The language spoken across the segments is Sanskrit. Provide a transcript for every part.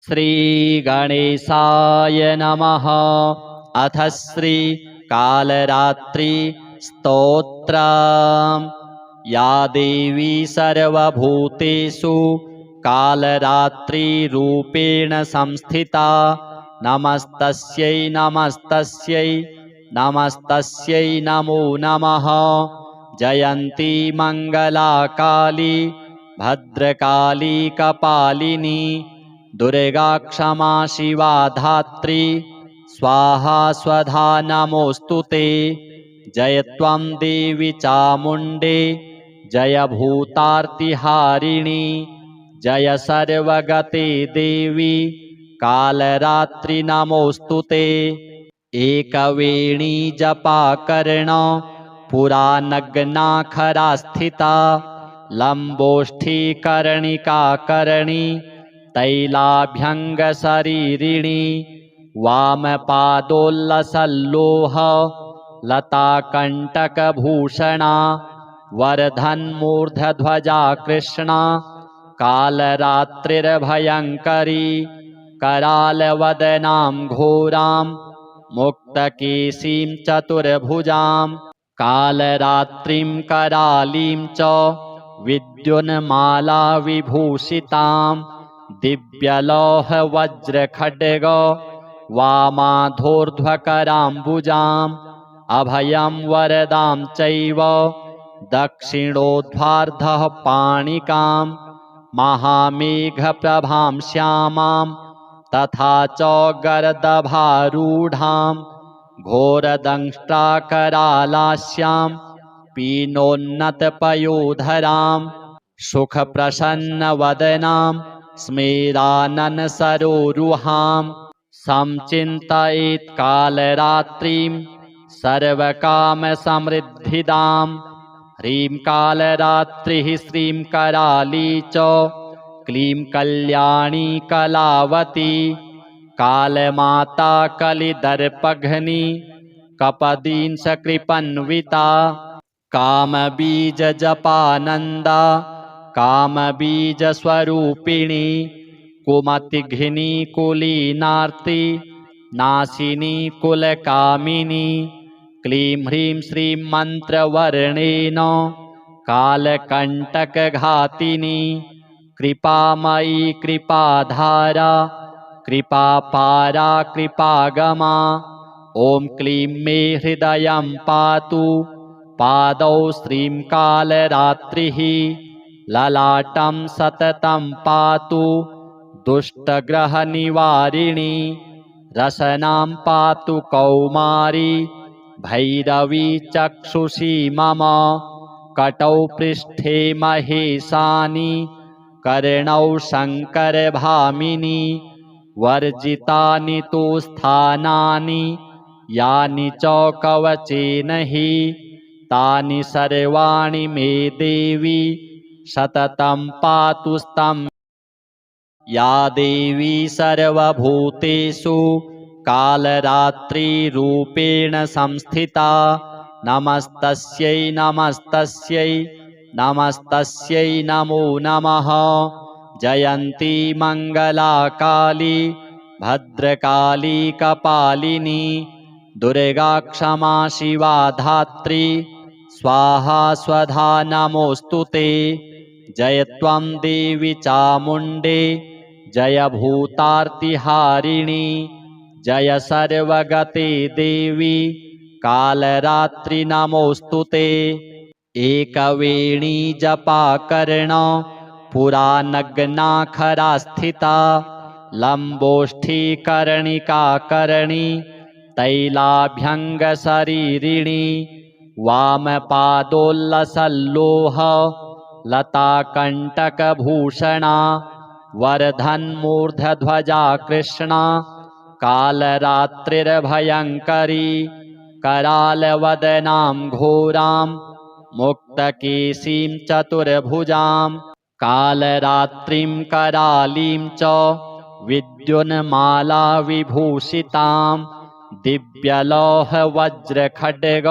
श्रीगणेशाय नमः। अथ श्री कालरात्रि स्तोत्रम्। या देवी सर्वभूतेषु कालरात्रिरूपेण संस्थिता नमस्तस्यै नमस्तस्यै नमस्तस्यै नमो नमः। जयन्ती मंगला काली भद्रकाली कपालिनी दुर्गा क्षमा शिवा धात्री स्वाहा स्वधा नमोस्तुते। जय त्वं देवी चामुण्डे जय भूतार्तिहारिणी जय सर्वगते देवी कालरात्रि नमोस्तुते। एकवेणी जपाकर्ण पुरा नग्नाखरा स्थिता लम्बोष्ठीकर्णिकाकर्णी तैलाभ्यङ्गशरीरिणी वामपादोल्लसल्लोह लताकण्टकभूषणा वर्धन्मूर्धध्वजा कृष्णा कालरात्रिर्भयङ्करी करालवदनां घोरां मुक्तकेशीं चतुर्भुजां कालरात्रिं करालीं च विद्युन्माला विभूषितां दिव्यलौहवज्रखड्ग वामाधोर्ध्वकराम्बुजाम् अभयं वरदां चैव दक्षिणोद्धार्धः पाणिकां महामेघप्रभां श्यामां तथा च गर्दभारूढां घोरदंष्ट्राकरालास्यां पीनोन्नतपयोधरां सुखप्रसन्नवदनां स्मेराननसरोरुहां संचिन्तयेत् कालरात्रिं सर्वकामसमृद्धिदां। ह्रीं कालरात्रिः श्रीं कराली च क्लीं कल्याणी कलावती कालमाता कलिदर्पघ्नी कपदींसकृपन्विता कामबीजजपानन्दा कामबीजस्वरूपिणी कुमतिघ्नी कुलीनार्ति नाशिनी कुलकामिनी क्लीं ह्रीं श्रीं मन्त्रवर्णेन कालकण्टकघातिनी कृपामयी कृपाधारा कृपापारा कृपागमा। ॐ क्लीं मे हृदयं पातु पादौ श्रीं कालरात्रिः ललाटं सततं पातु दुष्टग्रहनिवारिणी रसनां पातु कौमारी भैरवी चक्षुषी मम कटौ पृष्ठे महेशानि कर्णौ शङ्करभामिनी वर्जितानि तु स्थानानि यानि च कवचेन हि तानि सर्वाणि मे देवी सततं पातु स्तं। या देवी सर्वभूतेषु कालरात्रिरूपेण संस्थिता नमस्तस्यै नमस्तस्यै नमस्तस्यै नमो नमः। जयन्ती मंगला काली भद्रकाली कपालिनी दुर्गा क्षमा शिवा धात्री स्वाहा स्वधा नमोस्तुते। जय त्वं देवी चामुण्डे जय भूतार्तिहारिणी जय सर्वगते देवी कालरात्रि नमोस्तुते। एकवेणी जपाकर्ण पुरा नग्नाखरा स्थिता लम्बोष्ठीकर्णिकाकर्णी तैलाभ्यङ्गशरीरिणी वामपादोल्लसल्लोह लताकण्टकभूषणा वर्धन्मूर्धध्वजा कृष्णा कालरात्रिर्भयङ्करी करालवदनां घोरां मुक्तकेशीं चतुर्भुजां कालरात्रिं करालीं च विद्युन्माला विभूषितां दिव्यलौहवज्रखड्ग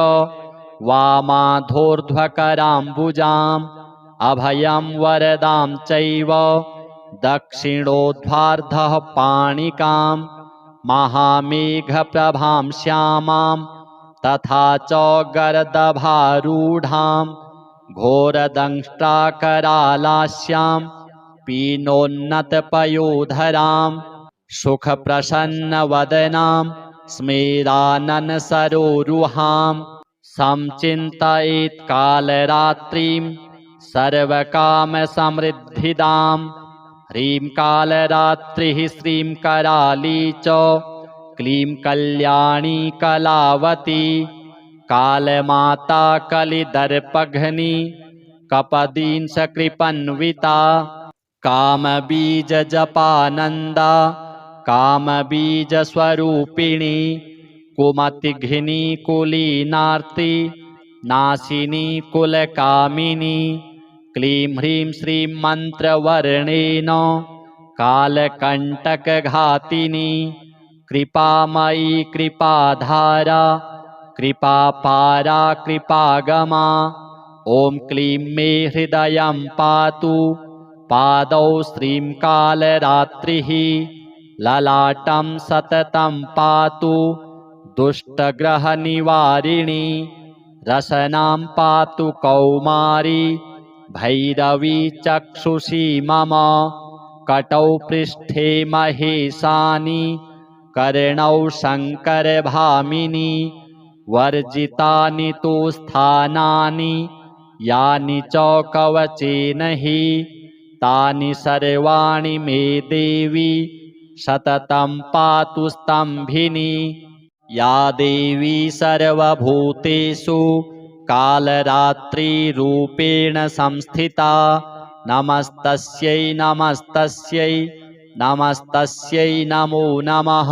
वामाधोर्ध्वकराम्बुजाम् अभयं वरदां चैव दक्षिणोध्वार्धः पाणिकां महामेघप्रभां श्यामां तथा च गर्दभारूढां घोरदंष्ट्राकरालास्यां पीनोन्नतपयोधरां सुखप्रसन्नवदनां स्मेराननसरोरुहां संचिन्तयेत् कालरात्रिं सर्वकामसमृद्धिदां ह्रीं कालरात्रिः श्रीं कराली च क्लीं कल्याणी कलावती कालमाता कलिदर्पघ्नी कपदींसकृपन्विता कामबीजजपानन्दा कामबीजस्वरूपिणी कुमतिघ्नी कुलीनार्ति नाशिनी कुलकामिनी क्लीं ह्रीं श्रीं मन्त्रवर्णेन कालकण्टकघातिनी कृपामयी कृपाधारा कृपापारा कृपागमा ॐ क्लीं मे हृदयं पातु पादौ श्रीं कालरात्रिः ललाटं सततं पातु दुष्टग्रहनिवारिणी रसनां पातु कौमारी भैरवी चक्षुषी मम कटौ पृष्ठे महेशानि कर्णौ शङ्करभामिनी वर्जितानि तु स्थानानि यानि च कवचेन हि तानि सर्वाणि मे देवी सततं पातु स्तम्भिनी या देवी सर्वभूतेषु कालरात्रिरूपेण संस्थिता नमस्तस्यै नमस्तस्यै नमस्तस्यै नमो नमः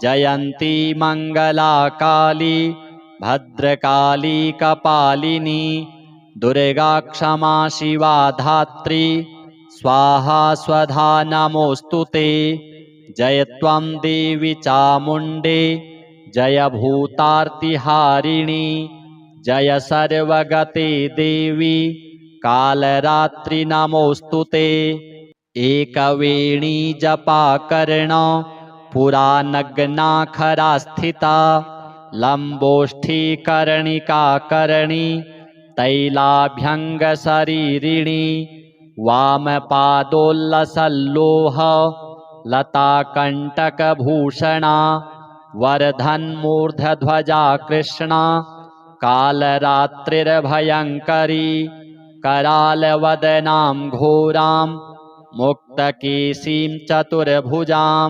जयन्ती मङ्गला काली भद्रकाली कपालिनी दुर्गा क्षमा शिवा धात्री स्वाहा स्वधा नमोऽस्तु ते जय त्वं देवी चामुण्डे जय भूतार्तिहारिणी जय सर्वगते देवी कालरात्रि नमोऽस्तु ते एकवेणी जपाकर्ण पुरानग्नाखरा स्थिता लम्बोष्ठीकर्णिकाकर्णी तैलाभ्यङ्गशरीरिणी वामपादोल्लसल्लोह लताकण्टकभूषणा वर्धन्मूर्धध्वजा कृष्णा कालरात्रिर्भयङ्करी करालवदनां घोरां मुक्तकेशीं चतुर्भुजां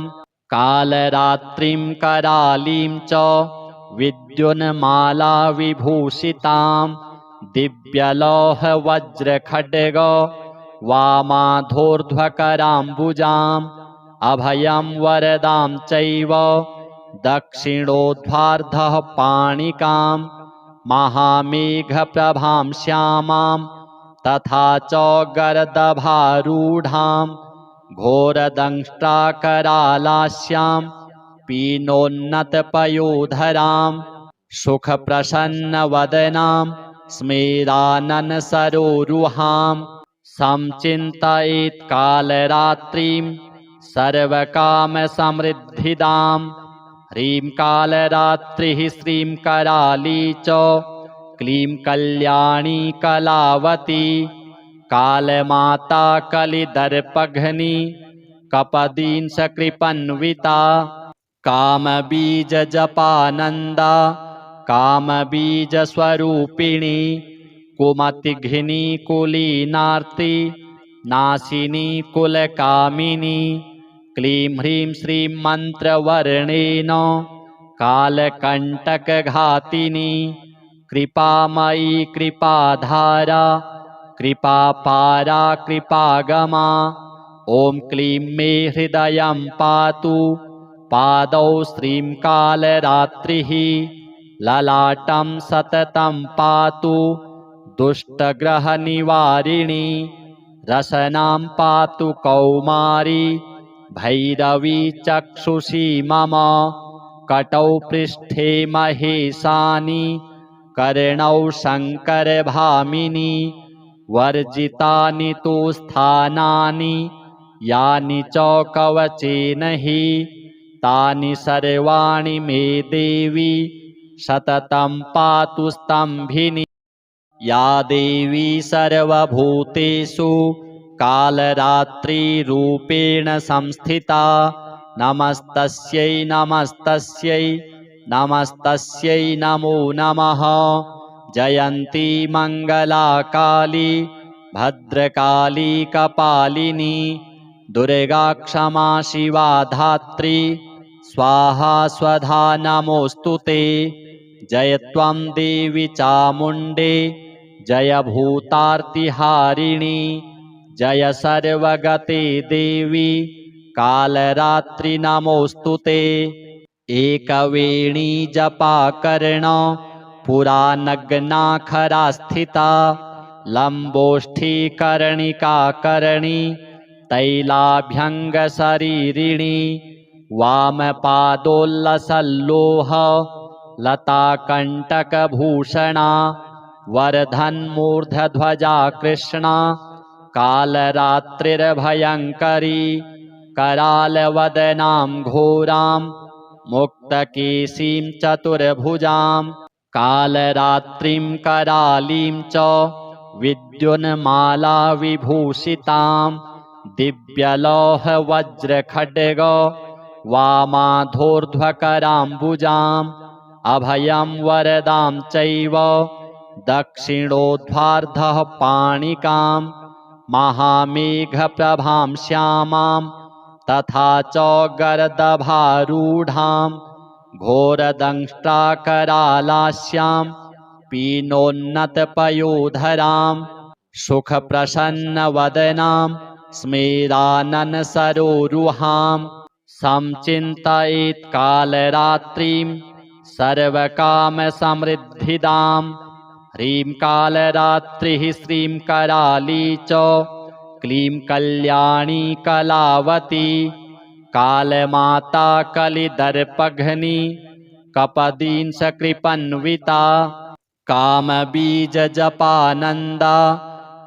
कालरात्रिं करालीं च विद्युन्माला विभूषितां दिव्यलोहवज्रखड्ग वामाधोर्ध्वकराम्बुजाम् अभयं वरदां चैव दक्षिणोध्वार्धः पाणिकां महामेघप्रभां श्यामां तथा च गर्दभारूढां घोरदंष्ट्राकरालास्यां पीनोन्नतपयोधरां सुखप्रसन्नवदनां स्मेराननसरोरुहां संचिन्तयेत् कालरात्रिं सर्वकामसमृद्धिदां ह्रीं कालरात्रिः श्रीं कराली च क्लीं कल्याणी कलावती कालमाता कलिदर्पघ्नी कपदींसकृपन्विता कामबीजजपानन्दा कामबीजस्वरूपिणी कुमतिघ्नी कुलीनार्ति नाशिनी कुलकामिनी क्लीं ह्रीं श्रीं मन्त्रवर्णेन कालकण्टकघातिनी कृपामयी कृपाधारा कृपापारा कृपागमा ॐ क्लीं मे हृदयं पातु पादौ श्रीं कालरात्रिः ललाटं सततं पातु दुष्टग्रहनिवारिणी रसनां पातु कौमारी भैरवी चक्षुषी मम कटौ पृष्ठे महेशानि कर्णौ शङ्करभामिनी वर्जितानि तु स्थानानि यानि च कवचेन हि तानि सर्वाणि मे देवी सततं पातु स्तम्भिनी। या देवी सर्वभूतेषु कालरात्रिरूपेण संस्थिता नमस्तस्यै नमस्तस्यै नमस्तस्यै नमो नमः। जयन्ती मङ्गला काली भद्रकाली कपालिनी दुर्गा क्षमा शिवा धात्री स्वाहा स्वधा नमोऽस्तुते। जय त्वं देवी चामुण्डे जय भूतार्तिहारिणी जय सर्वगते देवी कालरात्रि नमोऽस्तुते। एकवेणी जपाकर्ण पुरा नग्नाखरा स्थिता लम्बोष्ठीकर्णिकाकर्णी तैलाभ्यङ्गशरीरिणी वामपादोल्लसल्लोह लताकण्टकभूषणा वर्धन्मूर्धध्वजा कृष्णा कालरात्रिर्भयङ्करी करालवदनां घोरां मुक्तकेशीं चतुर्भुजां कालरात्रिं करालीं च विद्युन्माला विभूषितां दिव्यलोहवज्रखड्ग वामाधोर्ध्वकराम्बुजाम् अभयं वरदां चैव दक्षिणोद्वार्धः पाणिकां महामेघप्रभां श्यामां तथा च गर्दभारूढां घोरदंष्ट्राकरालास्यां पीनोन्नतपयोधरां सुखप्रसन्नवदनां स्मेराननसरोरुहां संचिन्तयेत् कालरात्रिं सर्वकामसमृद्धिदां। ह्रीं कालरात्रिः श्रीं कराली च क्लीं कल्याणी कलावती कालमाता कलिदर्पघ्नी कपदींसकृपन्विता कामबीजजपानन्दा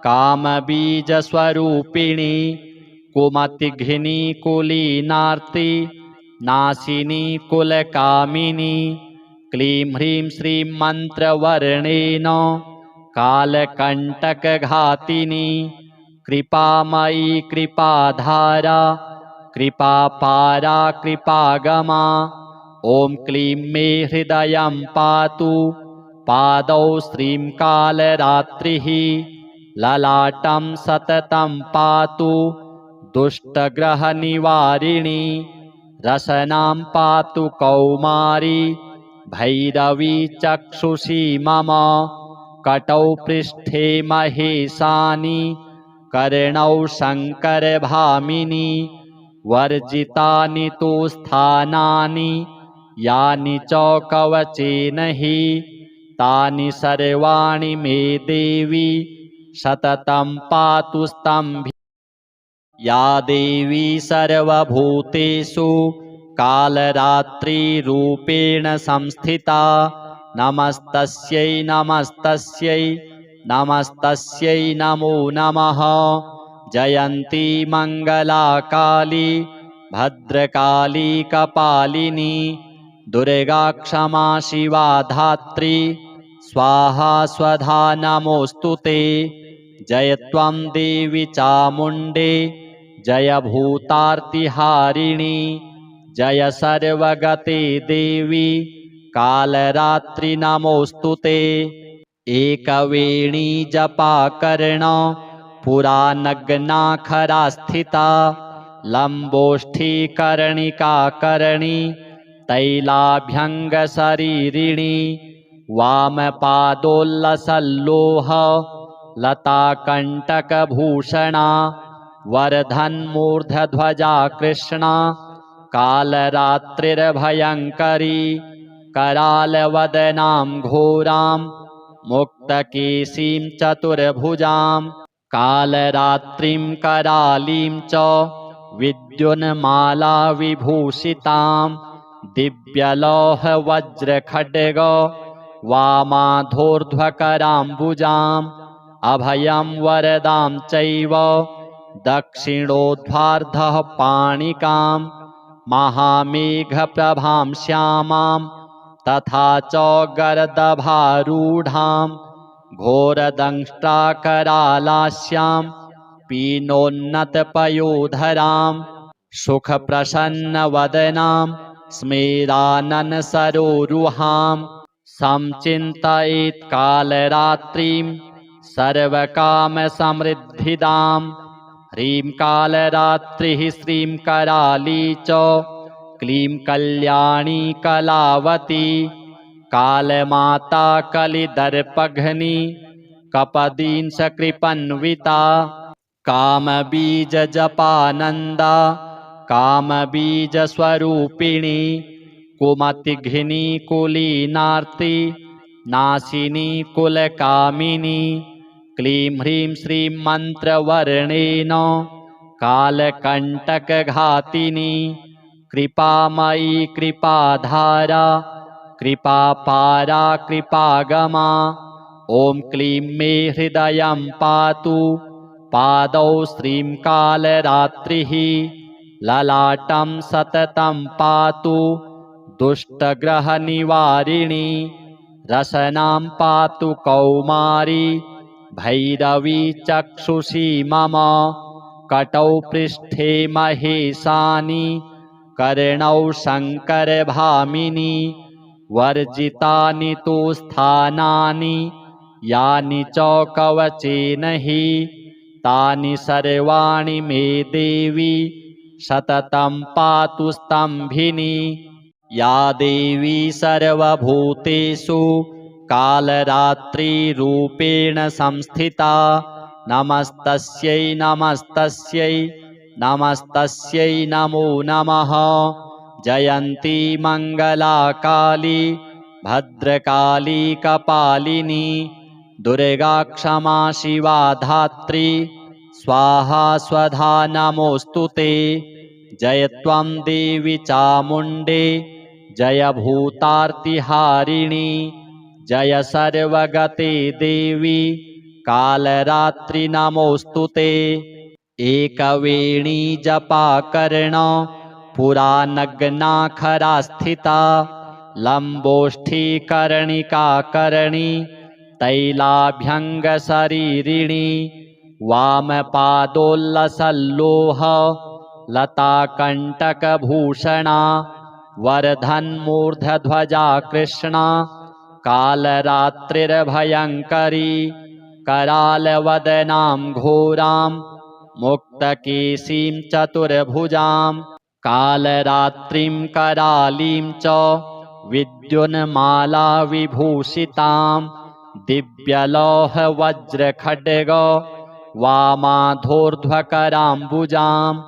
कामबीजस्वरूपिणी कुमतिघ्नी कुलीनार्ति नाशिनी कुलकामिनी क्लीं ह्रीं श्रीं मन्त्रवर्णेन कालकण्टकघातिनी कृपामयी कृपाधारा कृपापारा कृपागमा। ॐ क्लीं मे हृदयं पातु पादौ श्रीं कालरात्रिः ललाटं सततं पातु दुष्टग्रहनिवारिणी रसनां पातु कौमारी भैरवी चक्षुषी मम कटौ पृष्ठे महेशानि कर्णौ शङ्करभामिनी वर्जितानि तु स्थानानि यानि च कवचेन हि तानि सर्वाणि मे देवी सततं पातु स्तम्भिनी। या देवी सर्वभूतेषु कालरात्रिरूपेण संस्थिता नमस्तस्यै नमस्तस्यै नमस्तस्यै नमो नमः। जयन्ती मङ्गला काली भद्रकाली कपालिनी दुर्गा क्षमा शिवा धात्री स्वाहा स्वधा नमोऽस्तुते। जय त्वं देवी चामुण्डे जय भूतार्तिहारिणी जय सर्वगते देवी कालरात्रि नमोऽस्तुते। एकवेणी जपाकर्ण पुरा नग्नाखरा स्थिता लम्बोष्ठीकर्णिकाकर्णी तैलाभ्यङ्गशरीरिणी वामपादोल्लसल्लोह लताकण्टकभूषणा वर्धन्मूर्धध्वजा कृष्णा कालरात्रिर्भयङ्करी करालवदनां घोरां मुक्तकेशीं चतुर्भुजां कालरात्रिं करालीं च विद्युन्माला विभूषितां दिव्यलोहवज्रखड्ग वामाधोर्ध्वकराम्बुजाम् अभयं वरदां चैव दक्षिणोध्वार्धः पाणिकां महामेघप्रभां श्यामां तथा च गर्दभारूढां घोरदंष्ट्राकरालास्यां पीनोन्नतपयोधरां सुखप्रसन्नवदनां स्मेराननसरोरुहां संचिन्तयेत् कालरात्रिं सर्वकामसमृद्धिदां ह्रीं कालरात्रिः श्रीं कराली च क्लीं कल्याणी कलावती कालमाता कलिदर्पघ्नी कपदींसकृपन्विता कामबीजजपानन्दा कामबीजस्वरूपिणी कुमतिघ्नी कुलीनार्ति नाशिनी कुलकामिनी क्लीं ह्रीं श्रीं मन्त्रवर्णेन कालकण्टकघातिनी कृपामयी कृपाधारा कृपापारा कृपागमा ॐ क्लीं मे हृदयं पातु पादौ श्रीं कालरात्रिः ललाटं सततं पातु दुष्टग्रहनिवारिणी रसनां पातु कौमारी भैरवी चक्षुषी मम कटौ पृष्ठे महेशानि कर्णौ शङ्करभामिनी वर्जितानि तु स्थानानि यानि च कवचेन हि तानि सर्वाणि मे देवी सततं पातु स्तम्भिनी या देवी सर्वभूतेषु कालरात्रिरूपेण संस्थिता नमस्तस्यै नमस्तस्यै नमस्तस्यै नमो नमः जयन्ती मङ्गला काली भद्रकाली कपालिनी दुर्गा क्षमा शिवा धात्री स्वाहा स्वधा नमोऽस्तु ते जय त्वं देवी चामुण्डे जय भूतार्तिहारिणी जय सर्वगते देवी कालरात्रि नमोऽस्तु ते एकवेणी जपाकर्ण पुरानग्ना खरा स्थिता लम्बोष्ठीकर्णिकाकर्णी तैलाभ्यङ्गशरीरिणी वामपादोल्लसल्लोह लताकण्टकभूषणा वर्धन्मूर्धध्वजा कृष्णा कालरात्रिर्भयङ्करी करालवदनां घोरां मुक्तकेशीं चतुर्भुजां कालरात्रिं करालीं च विद्युन्माला विभूषितां दिव्यलोहवज्रखड्ग वामाधोर्ध्वकराम्बुजाम्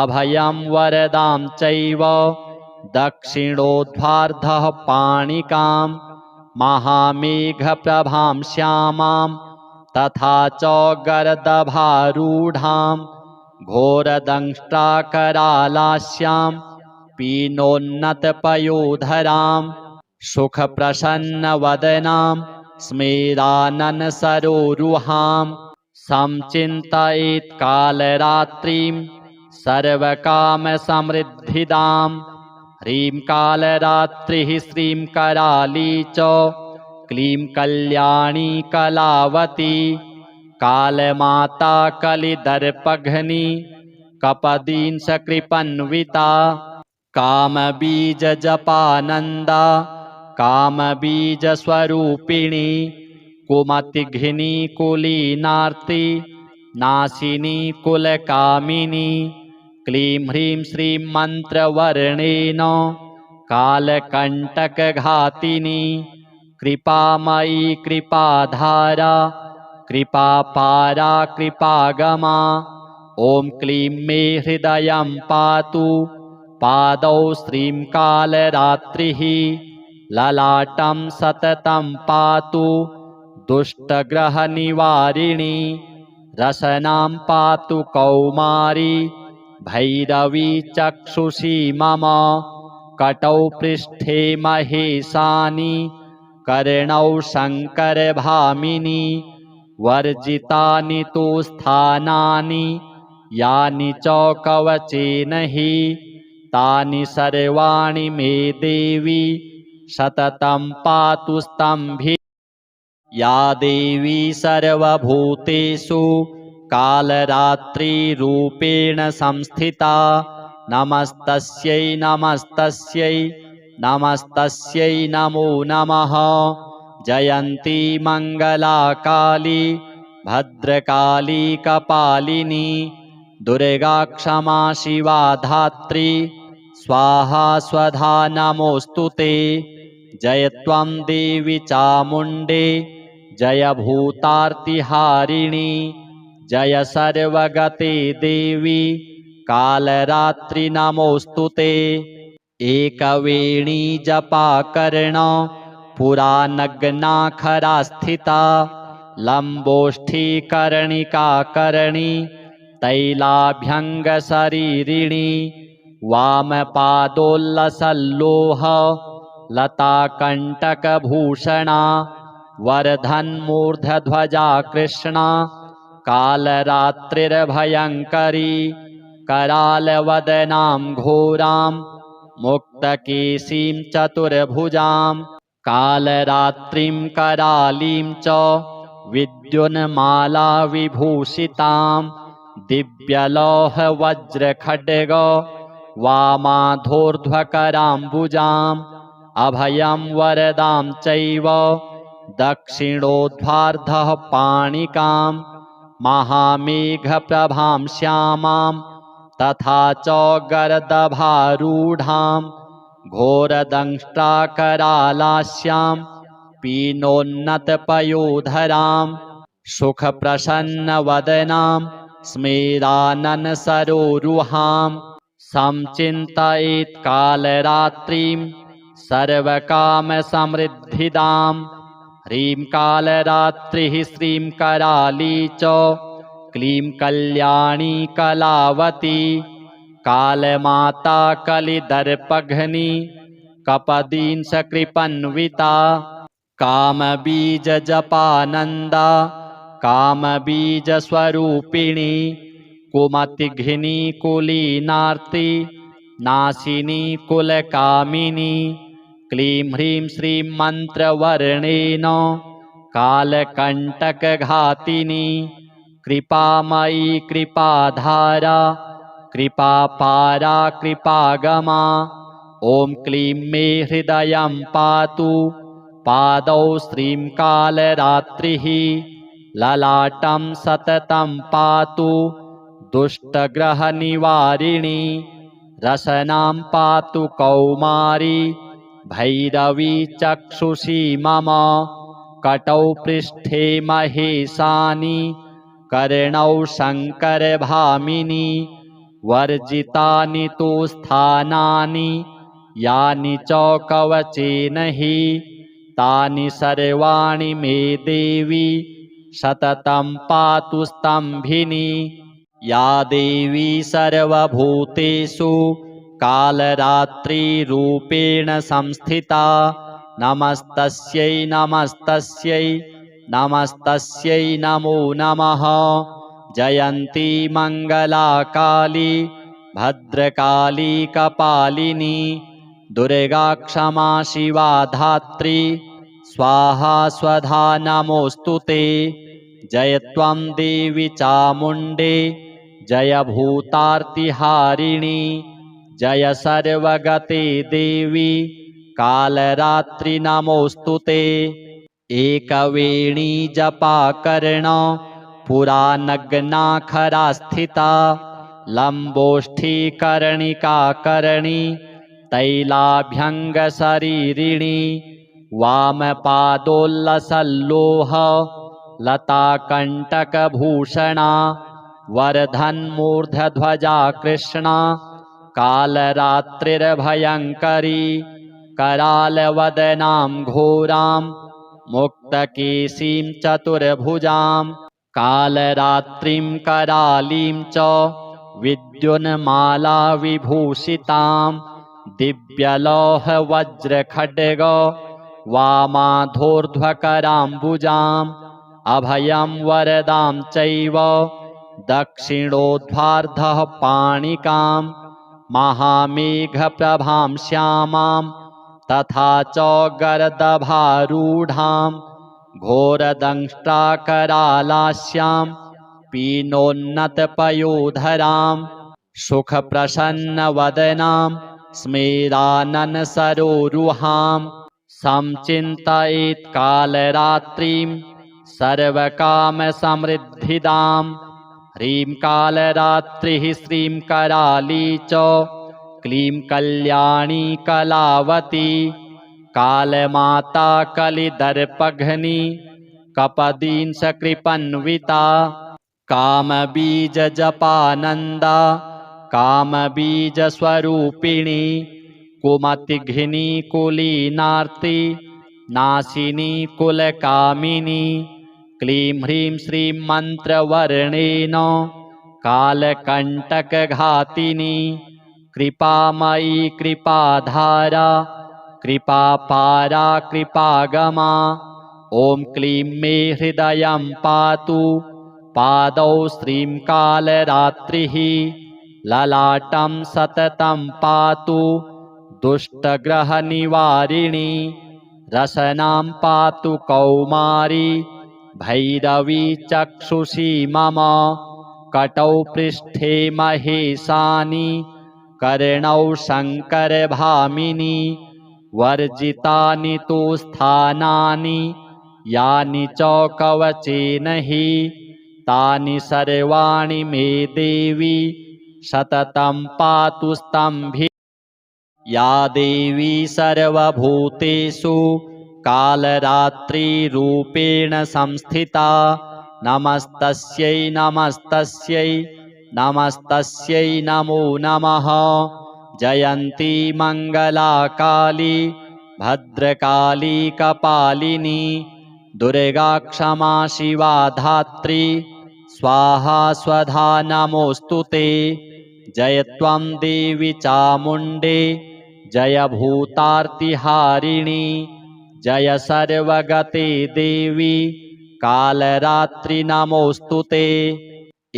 अभयं वरदां चैव दक्षिणोध्वार्धः पाणिकां महामेघप्रभां श्यामां तथा च गर्दभारूढां घोरदंष्ट्राकरालास्यां पीनोन्नतपयोधरां सुखप्रसन्नवदनां स्मेराननसरोरुहां संचिन्तयेत् कालरात्रिं सर्वकामसमृद्धिदां ह्रीं कालरात्रिः श्रीं कराली च क्लीं कल्याणी कलावती कालमाता कलिदर्पघ्नी कपदींसकृपन्विता कामबीजजपानन्दा कामबीजस्वरूपिणी कुमतिघ्नी कुलीनार्ति नाशिनी कुलकामिनी क्लीं ह्रीं श्रीं मन्त्रवर्णेन कालकण्टकघातिनी कृपामयी कृपाधारा कृपापारा कृपागमा ॐ क्लीं मे हृदयं पातु पादौ श्रीं कालरात्रिः ललाटं सततं पातु दुष्टग्रहनिवारिणी रसनां पातु कौमारी भैरवी चक्षुषी मम कटौ पृष्ठे महेशानि कर्णौ शङ्करभामिनी वर्जितानि तु स्थानानि यानि च कवचेन हि तानि सर्वाणि मे देवी सततं पातु स्तम्भि या देवी सर्वभूतेषु कालरात्रिरूपेण संस्थिता नमस्तस्यै नमस्तस्यै नमस्तस्यै नमो नमः। जयन्ती मङ्गला काली भद्रकाली कपालिनी दुर्गा क्षमा शिवा धात्री स्वाहा स्वधा नमोऽस्तुते। जय त्वं देवी चामुण्डे जय भूतार्तिहारिणी जय सर्वगते देवी कालरात्रि नमोऽस्तुते। एकवेणी जपाकर्ण पुरा नग्नाखरा स्थिता लम्बोष्ठीकर्णिकाकर्णी तैलाभ्यङ्गशरीरिणी वामपादोल्लसल्लोह लताकण्टकभूषणा वर्धन्मूर्धध्वजा कृष्णा कालरात्रिर्भयङ्करी करालवदनां घोरां मुक्तकेशीं चतुर्भुजां कालरात्रिं करालीं च विद्युन्माला विभूषितां दिव्यलोहवज्रखड्ग वामाधोर्ध्वकराम्बुजाम् अभयं वरदां चैव दक्षिणोध्वार्धः पाणिकां महामेघप्रभां श्यामां तथा च गर्दभारूढां घोरदंष्ट्राकरालास्यां पीनोन्नतपयोधरां सुखप्रसन्नवदनां स्मेराननसरोरुहां संचिन्तयेत् कालरात्रिं सर्वकामसमृद्धिदां ह्रीं कालरात्रिः श्रीं कराली च क्लीं कल्याणी कलावती कालमाता कलिदर्पघ्नी कपदींसकृपन्विता कामबीजजपानन्दा कामबीजस्वरूपिणी कुमतिघ्नी कुलीनार्ति नाशिनी कुलकामिनी क्लीं ह्रीं श्रीं मन्त्रवर्णेन कालकण्टकघातिनी कृपामयी कृपाधारा कृपापारा कृपागमा ॐ क्लीं मे हृदयं पातु पादौ श्रीं कालरात्रिः ललाटं सततं पातु दुष्टग्रहनिवारिणी रसनां पातु कौमारी भैरवी चक्षुषी मम कटौ पृष्ठे महेशानि कर्णौ शङ्करभामिनी वर्जितानि तु स्थानानि यानि च कवचेन हि तानि सर्वाणि मे देवी सततं पातु स्तम्भिनी या देवी सर्वभूतेषु कालरात्रिरूपेण संस्थिता नमस्तस्यै नमस्तस्यै नमस्तस्यै नमो नमः। जयन्ती मङ्गला काली भद्रकाली कपालिनी दुर्गा क्षमा शिवा धात्री स्वाहा स्वधा नमोऽस्तुते। जय त्वं देवी चामुण्डे जय भूतार्तिहारिणी जय सर्वगते देवी कालरात्रि नमोऽस्तुते। एकवेणी जपाकर्ण पुरा नग्नाखरा स्थिता लम्बोष्ठीकर्णिकाकर्णी तैलाभ्यङ्गशरीरिणी वामपादोल्लसल्लोह लताकण्टकभूषणा वर्धन्मूर्धध्वजा कृष्णा कालरात्रिर्भयङ्करी करालवदनां घोरां मुक्तकेशीं चतुर्भुजां कालरात्रिं करालीं च विद्युन्माला विभूषितां दिव्यलोहवज्रखड्ग वामाधोर्ध्वकराम्बुजाम् अभयं वरदां चैव दक्षिणोध्वार्धः पाणिकां महामेघप्रभां श्यामां तथा च गर्दभारूढां घोरदंष्ट्राकरालास्यां पीनोन्नतपयोधरां सुखप्रसन्नवदनां स्मेराननसरोरुहां संचिन्तयेत् कालरात्रिं सर्वकामसमृद्धिदां ह्रीं कालरात्रिः श्रीं कराली च क्लीं कल्याणी कलावती कालमाता कलिदर्पघ्नी कपदींसकृपन्विता कामबीजजपानन्दा कामबीजस्वरूपिणी कुमतिघ्नी कुलीनार्ति नाशिनी कुलकामिनी क्लीं ह्रीं श्रीं मन्त्रवर्णेन कालकण्टकघातिनी कृपामयी कृपाधारा कृपापारा कृपागमा ॐ क्लीं मे हृदयं पातु पादौ श्रीं कालरात्रिः ललाटं सततं पातु दुष्टग्रहनिवारिणी रसनां पातु कौमारी भैरवी चक्षुषी मम कटौ पृष्ठे महेशानि कर्णौ शङ्करभामिनी वर्जितानि तु स्थानानि यानि च कवचेन हि तानि सर्वाणि मे देवी सततं पातु स्तम्भि या देवी सर्वभूतेषु कालरात्रिरूपेण संस्थिता नमस्तस्यै नमस्तस्यै नमस्तस्यै नमो नमः जयन्ती मङ्गला काली भद्रकाली कपालिनी दुर्गा क्षमा शिवा धात्री स्वाहा स्वधा नमोऽस्तु ते जय त्वं देवी चामुण्डे जय भूतार्तिहारिणी जय सर्वगते देवी कालरात्रि नमोऽस्तु ते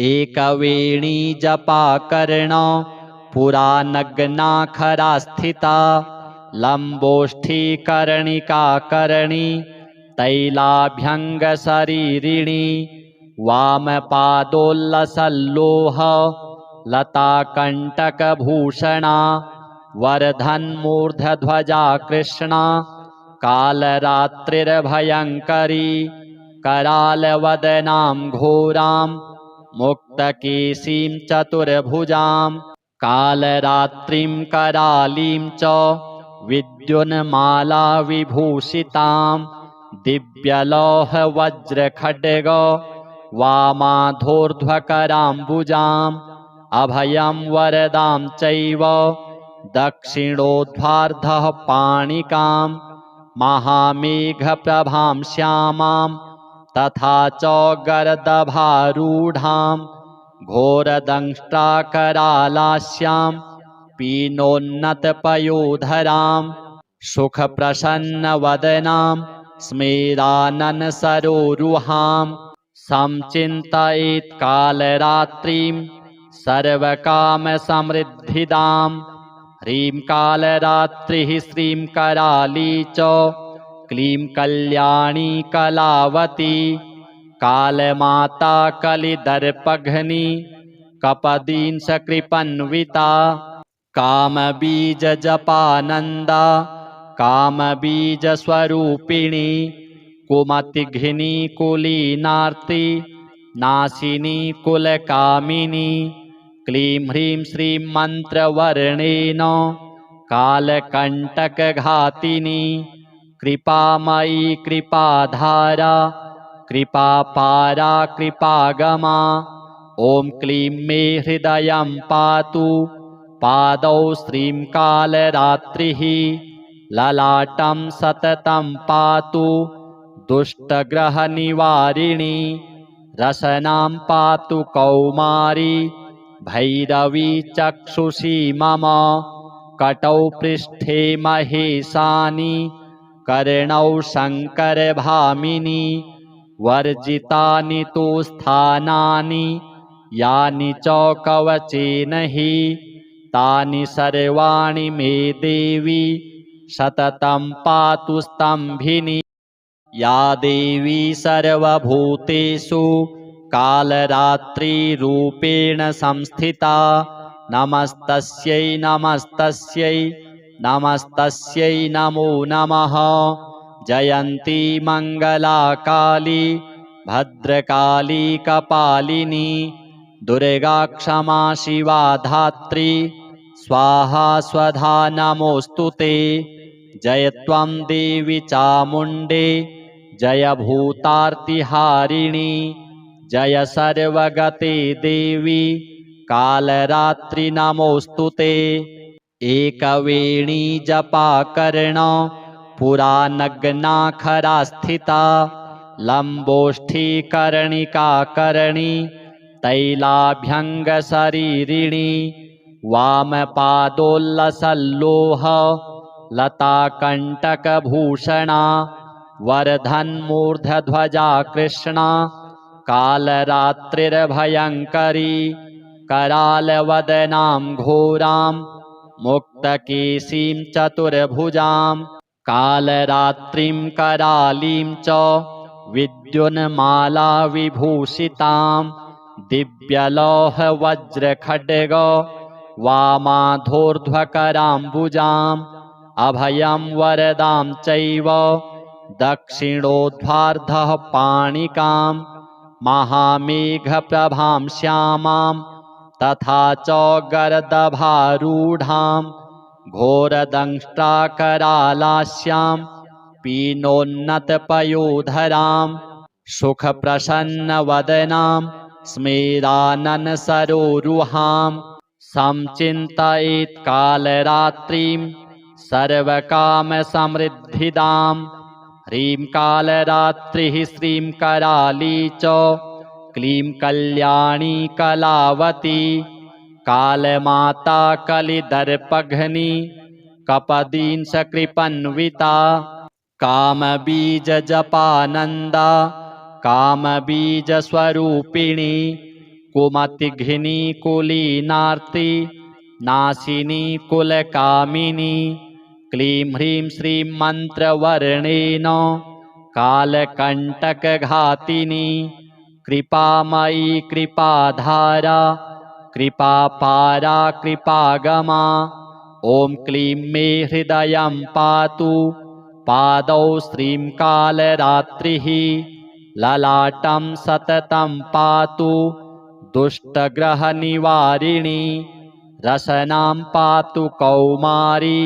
एकवेणी जपाकर्ण पुरा नग्ना खरा स्थिता लम्बोष्ठीकर्णिकाकर्णी तैलाभ्यङ्गशरीरिणी वामपादोल्लसल्लोह लताकण्टकभूषणा वर्धन्मूर्धध्वजा कृष्णा कालरात्रिर्भयङ्करी करालवदनां घोरां मुक्तकेशीं चतुर्भुजां कालरात्रिं करालीं च विद्युन्माला विभूषितां दिव्यलौहवज्रखड्ग वामाधोर्ध्वकराम्बुजाम् अभयं वरदां चैव दक्षिणोध्वार्धः पाणिकां महामेघप्रभां श्यामां तथा च गर्दभारूढां घोरदंष्ट्राकरालास्यां पीनोन्नतपयोधरां सुखप्रसन्नवदनां स्मेराननसरोरुहां संचिन्तयेत् कालरात्रिं सर्वकामसमृद्धिदां ह्रीं कालरात्रिः श्रीं कराली च क्लीं कल्याणी कलावती कालमाता कलिदर्पघ्नी कपदींसकृपन्विता कामबीजजपानन्दा कामबीजस्वरूपिणी कुमतिघ्नी कुलीनार्ति नाशिनी कुलकामिनी क्लीं ह्रीं श्रीं मन्त्रवर्णेन कालकण्टकघातिनी कृपामयी कृपाधारा कृपापारा कृपागमा ॐ क्लीं मे हृदयं पातु पादौ श्रीं कालरात्रिः ललाटं सततं पातु दुष्टग्रहनिवारिणी रसनां पातु कौमारी भैरवी चक्षुषी मम कटौ पृष्ठे महेशानि कर्णौ शङ्करभामिनी वर्जितानि तु स्थानानि यानि च कवचेन हि तानि सर्वाणि मे देवी सततं पातु स्तम्भिनी। या देवी सर्वभूतेषु कालरात्रिरूपेण संस्थिता नमस्तस्यै नमस्तस्यै नमस्तस्यै नमो नमः। जयन्ती मङ्गला काली भद्रकाली कपालिनी दुर्गा क्षमा शिवा धात्री स्वाहा स्वधा नमोऽस्तुते। जय त्वं देवी चामुण्डे जय भूतार्तिहारिणी जय सर्वगते देवी कालरात्रि नमोऽस्तुते। एकवेणी जपाकर्ण पुरा नग्नाखरा स्थिता लम्बोष्ठीकर्णिकाकर्णी तैलाभ्यङ्गशरीरिणी वामपादोल्लसल्लोह लताकण्टकभूषणा वर्धन्मूर्धध्वजा कृष्णा कालरात्रिर्भयङ्करी करालवदनां घोरां मुक्तकेशीं चतुर्भुजां कालरात्रिं करालीं च विद्युन्माला विभूषितां दिव्यलोहवज्रखड्ग वामाधोर्ध्वकराम्बुजाम् अभयं वरदां चैव दक्षिणोद्धार्धः पाणिकां महामेघप्रभां श्यामां तथा च गर्दभारूढां घोरदंष्ट्राकरालास्यां पीनोन्नतपयोधरां सुखप्रसन्नवदनां स्मेराननसरोरुहां संचिन्तयेत् कालरात्रिं सर्वकामसमृद्धिदां। ह्रीं कालरात्रिः श्रीं कराली च क्लीं कल्याणी कलावती कालमाता कलिदर्पघ्नी कपदींसकृपन्विता कामबीजजपानन्दा कामबीजस्वरूपिणी कुमतिघ्नी कुलीनार्ति नाशिनी कुलकामिनी क्लीं ह्रीं श्रीं मन्त्रवर्णेन कालकण्टकघातिनी कृपामयी कृपाधारा कृपापारा कृपागमा। ॐ क्लीं मे हृदयं पातु पादौ श्रीं कालरात्रिः ललाटं सततं पातु दुष्टग्रहनिवारिणी रसनां पातु कौमारी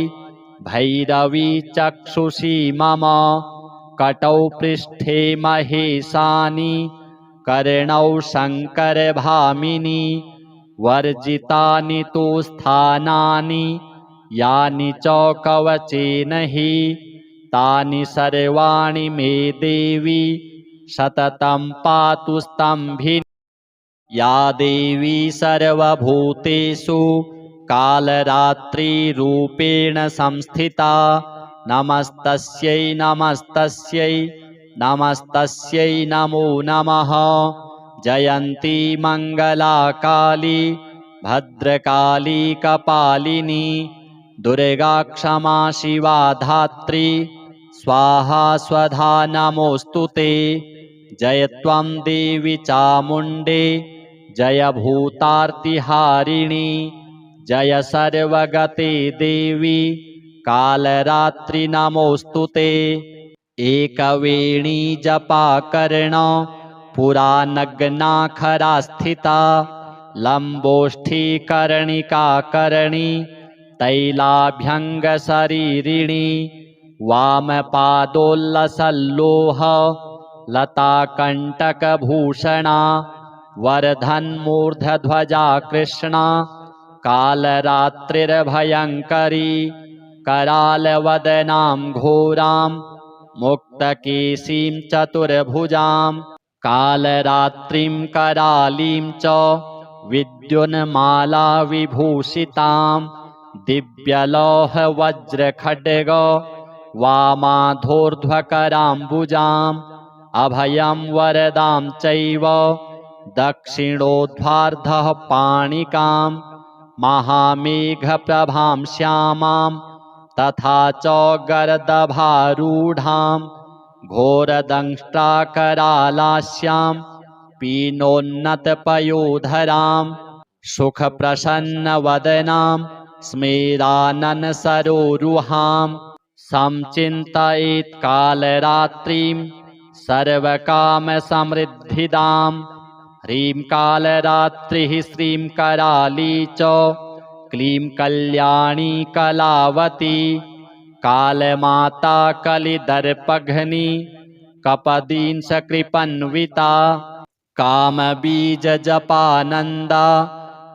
भैरवी चक्षुषी मम कटौ पृष्ठे महेशानि कर्णौ शङ्करभामिनी वर्जितानि तु स्थानानि यानि च कवचेन हि तानि सर्वाणि मे देवी सततं पातु स्तम्भिनी। या देवी सर्वभूतेषु कालरात्रिरूपेण संस्थिता नमस्तस्यै नमस्तस्यै नमस्तस्यै नमो नमः। जयन्ती मङ्गला काली भद्रकाली कपालिनी दुर्गा क्षमा शिवा धात्री स्वाहा स्वधा नमोऽस्तुते। जय त्वं देवी चामुण्डे जय भूतार्तिहारिणी जय सर्वगते देवी कालरात्रि नमोऽस्तुते। एकवेणी जपाकर्ण पुरा नग्नाखरा स्थिता लम्बोष्ठीकर्णिकाकर्णी तैलाभ्यङ्गशरीरिणी वामपादोल्लसल्लोह लताकण्टकभूषणा वर्धन्मूर्धध्वजा कृष्णा कालरात्रिर्भयङ्करी करालवदनां घोरां मुक्तकेशीं चतुर्भुजां कालरात्रिं करालीं च विद्युन्माला विभूषितां दिव्यलोहवज्रखड्ग वामाधोर्ध्वकराम्बुजाम् अभयं वरदां चैव दक्षिणोध्वार्धः पाणिकां महामेघप्रभां श्यामां तथा च गर्दभारूढां घोरदंष्ट्राकरालास्यां पीनोन्नतपयोधरां सुखप्रसन्नवदनां स्मेराननसरोरुहां संचिन्तयेत् कालरात्रिं सर्वकामसमृद्धिदां ह्रीं कालरात्रिः श्रीं कराली च क्लीं कल्याणी कलावती कालमाता कलिदर्पघ्नी कपदींसकृपन्विता कामबीजजपानन्दा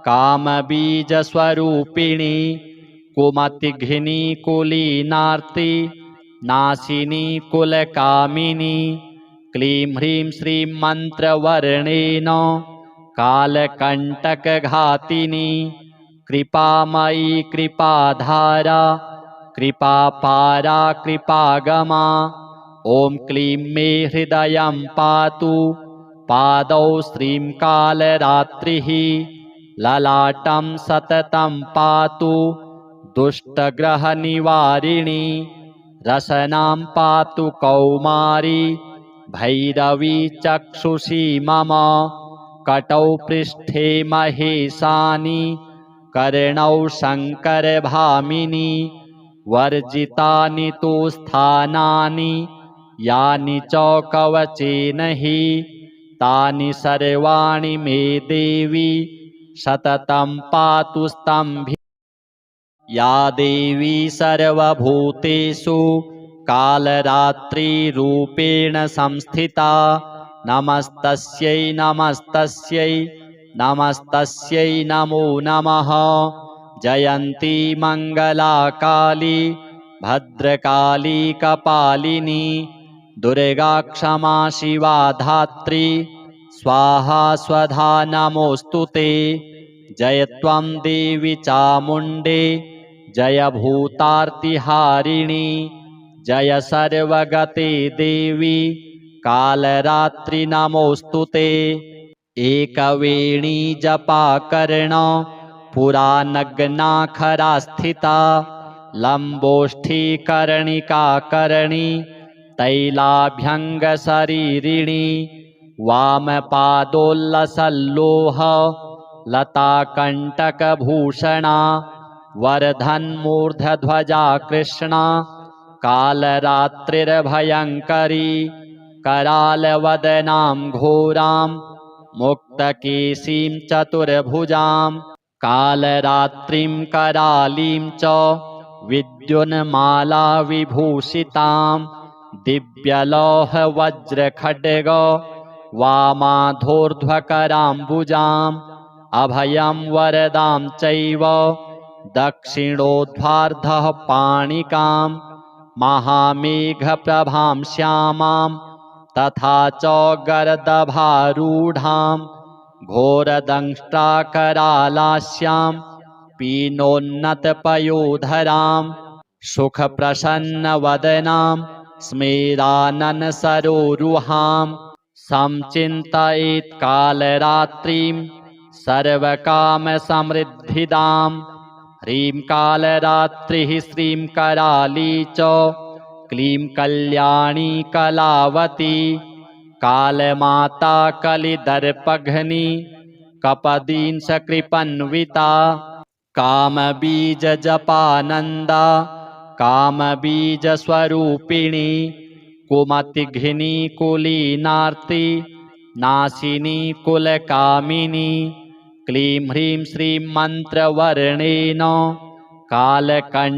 कामबीजस्वरूपिणी कुमतिघ्नी कुलीनार्ति नाशिनी कुलकामिनी क्लीं ह्रीं श्रीं मन्त्रवर्णेन कालकण्टकघातिनी कृपामयी कृपाधारा कृपापारा कृपागमा ॐ क्लीं मे हृदयं पातु पादौ श्रीं कालरात्रिः ललाटं सततं पातु दुष्टग्रहनिवारिणी रसनां पातु कौमारी भैरवी चक्षुषी मम कटौ पृष्ठे महेशानि कर्णौ शङ्करभामिनी वर्जितानि तु स्थानानि यानि च कवचेन हि तानि सर्वाणि मे देवी सततं पातु स्तम्भि या देवी सर्वभूतेषु कालरात्रिरूपेण संस्थिता नमस्तस्यै नमस्तस्यै नमस्तस्यै नमो नमः जयन्ती मङ्गला काली भद्रकाली कपालिनी दुर्गा क्षमा शिवा धात्री स्वाहा स्वधा नमोऽस्तु ते जय त्वं देवी चामुण्डे जय भूतार्तिहारिणी जय सर्वगते देवी कालरात्रि नमोऽस्तु ते एकवेणी जपाकर्ण पुरानग्ना खरा स्थिता लम्बोष्ठीकर्णिकाकर्णी तैलाभ्यङ्गशरीरिणी वामपादोल्लसल्लोह लताकण्टकभूषणा वर्धन्मूर्धध्वजा कृष्णा कालरात्रिर्भयङ्करी करालवदनां घोरां मुक्तकेशीं चतुर्भुजां कालरात्रिं करालीं च विद्युन्माला विभूषितां दिव्यलोहवज्रखड्ग वामाधोर्ध्वकराम्बुजाम् अभयं वरदां चैव दक्षिणोध्वार्धः पाणिकां महामेघप्रभां श्यामां तथा च गर्दभारूढां घोरदंष्ट्राकरालास्यां पीनोन्नतपयोधरां सुखप्रसन्नवदनां स्मेराननसरोरुहां संचिन्तयेत् कालरात्रिं सर्वकामसमृद्धिदां ह्रीं कालरात्रिः श्रीं कराली च क्लीं कल्याणी कलावती कालमाता कलिदर्पघ्नी कपदींसकृपन्विता कामबीजजपानन्दा कामबीजस्वरूपिणी कुमतिघ्नी कुलीनार्ति नाशिनी कुलकामिनी क्लीं ह्रीं श्रीं मन्त्रवर्णेन कालकण्टकघातिनी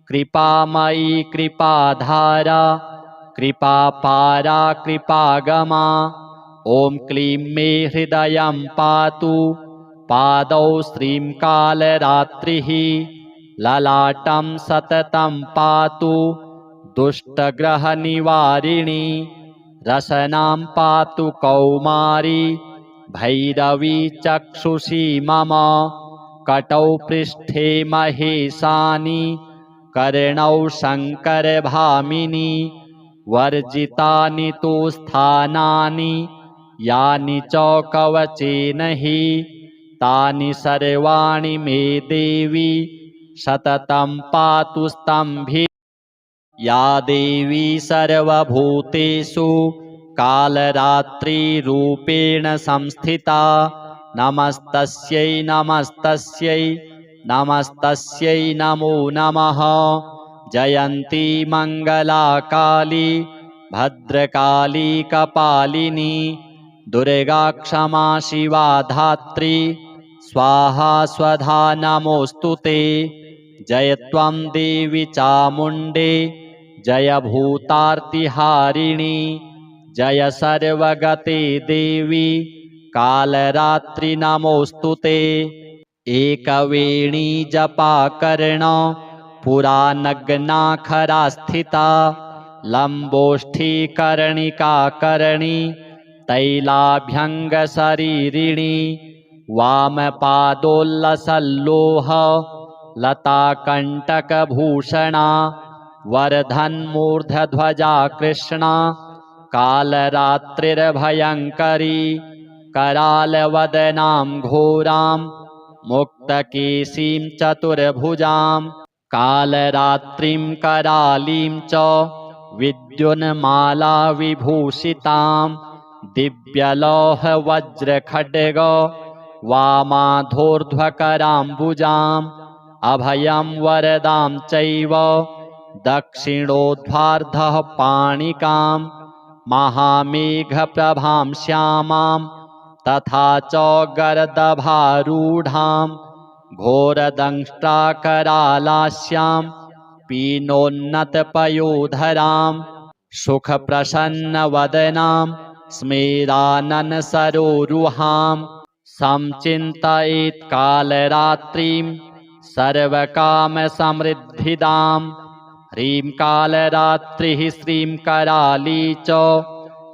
कृपामयी कृपाधारा कृपापारा कृपागमा ॐ क्लीं मे हृदयं पातु पादौ श्रीं कालरात्रिः ललाटं सततं पातु दुष्टग्रहनिवारिणी रसनां पातु कौमारी भैरवी चक्षुषी मम कटौ पृष्ठे महेशानि कर्णौ शङ्करभामिनी वर्जितानि तु स्थानानि यानि च कवचेन हि तानि सर्वाणि मे देवी सततं पातु स्तम्भिनी। या देवी सर्वभूतेषु कालरात्रिरूपेण संस्थिता नमस्तस्यै नमस्तस्यै नमस्तस्यै नमो नमः। जयन्ती मङ्गला काली भद्रकाली कपालिनी दुर्गा क्षमा शिवा धात्री स्वाहा स्वधा नमोऽस्तु ते। जय त्वं देवी चामुण्डे जय भूतार्तिहारिणी जय सर्वगते देवी कालरात्रि नमोऽस्तु ते। एकवेणी जपाकर्ण पुरा नग्ना खरा स्थिता लम्बोष्ठीकर्णिकाकर्णी तैलाभ्यङ्गशरीरिणी वामपादोल्लसल्लोह लताकण्टकभूषणा वर्धन्मूर्धध्वजा कृष्णा कालरात्रिर्भयङ्करी करालवदनां घोरां मुक्तकेशीं चतुर्भुजां कालरात्रिं करालीं च विद्युन्माला विभूषितां दिव्यलोहवज्रखड्ग वामाधोर्ध्वकराम्बुजाम् अभयं वरदां चैव दक्षिणोद्वार्धः पाणिकां महामेघप्रभां श्यामां तथा च गर्दभारूढां घोरदंष्ट्राकरालास्यां पीनोन्नतपयोधरां सुखप्रसन्नवदनां स्मेराननसरोरुहां संचिन्तयेत् कालरात्रिं सर्वकामसमृद्धिदां। ह्रीं कालरात्रिः श्रीं कराली च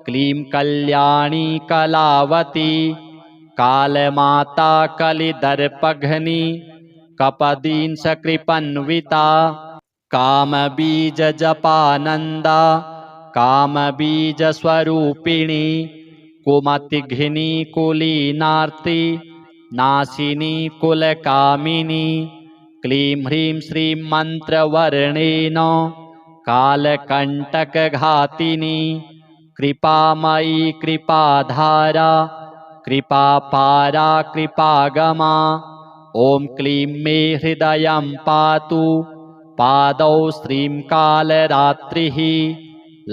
क्लीं कल्याणी कलावती कालमाता कलिदर्पघ्नी कपदींसकृपन्विता कामबीजजपानन्दा कामबीजस्वरूपिणी कुमतिघ्नी कुलीनार्ति नाशिनी कुलकामिनी क्लीं ह्रीं श्रीं मन्त्रवर्णेन कालकण्टकघातिनी कृपामयी कृपाधारा कृपापारा कृपागमा। ॐ क्लीं मे हृदयं पातु पादौ श्रीं कालरात्रिः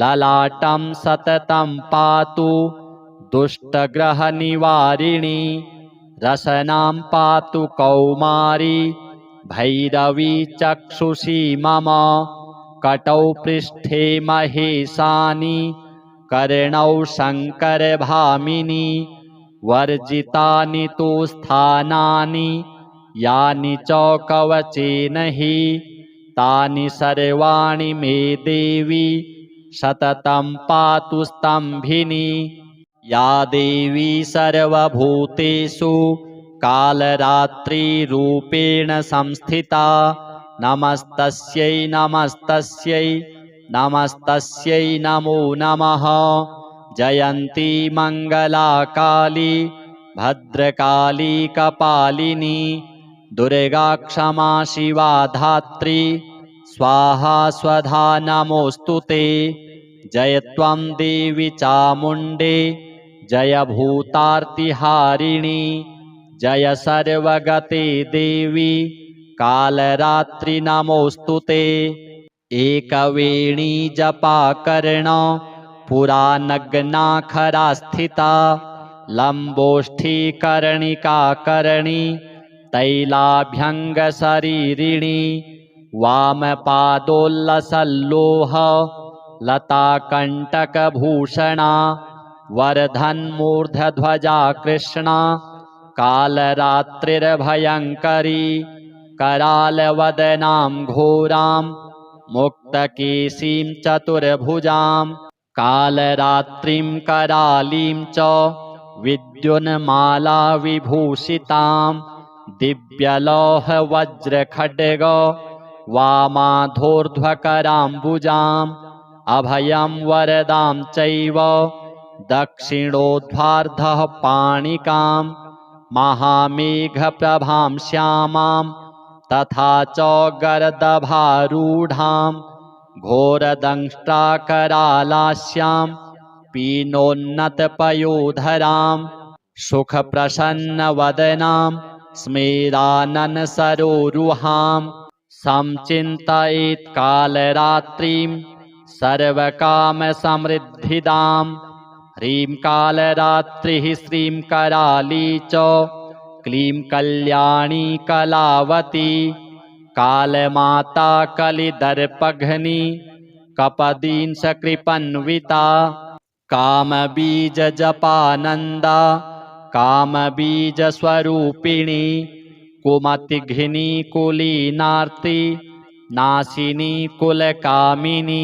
ललाटं सततं पातु दुष्टग्रहनिवारिणी रसनां पातु कौमारी भैरवी चक्षुषी मम कटौ पृष्ठे महेशानि कर्णौ शङ्करभामिनी वर्जितानि तु स्थानानि यानि च कवचेन हि तानि सर्वाणि मे देवी सततं पातु स्तम्भिनी। या देवी सर्वभूतेषु कालरात्रिरूपेण संस्थिता नमस्तस्यै नमस्तस्यै नमस्तस्यै नमो नमः। जयन्ती मङ्गला काली भद्रकाली कपालिनी दुर्गा क्षमा शिवा धात्री स्वाहा स्वधा नमोऽस्तु ते। जय त्वं देवी चामुण्डे जय भूतार्तिहारिणी जय सर्वगते देवी कालरात्रि नमोऽस्तु ते। एकवेणी जपाकर्ण पुरा नग्ना खरा स्थिता लम्बोष्ठीकर्णिकाकर्णी तैलाभ्यङ्गशरीरिणी वामपादोल्लसल्लोह लताकण्टकभूषणा वर्धन्मूर्धध्वजा कृष्णा कालरात्रिर्भयङ्करी करालवदनां घोरां मुक्तकेशीं चतुर्भुजां कालरात्रिं करालीं च विद्युन्माला विभूषितां दिव्यलोहवज्रखड्ग वामाधोर्ध्वकराम्बुजाम् अभयं वरदां चैव दक्षिणोध्वार्धः पाणिकां महामेघप्रभां श्यामां तथा च गर्दभारूढां घोरदंष्ट्राकरालास्यां पीनोन्नतपयोधरां सुखप्रसन्नवदनां स्मेराननसरोरुहां संचिन्तयेत् कालरात्रिं सर्वकामसमृद्धिदां ह्रीं कालरात्रिः श्रीं कराली च क्लीं कल्याणी कलावती कालमाता कलिदर्पघ्नी कपदींसकृपन्विता कामबीजजपानन्दा कामबीजस्वरूपिणी कुमतिघ्नी कुलीनार्ति नाशिनी कुलकामिनी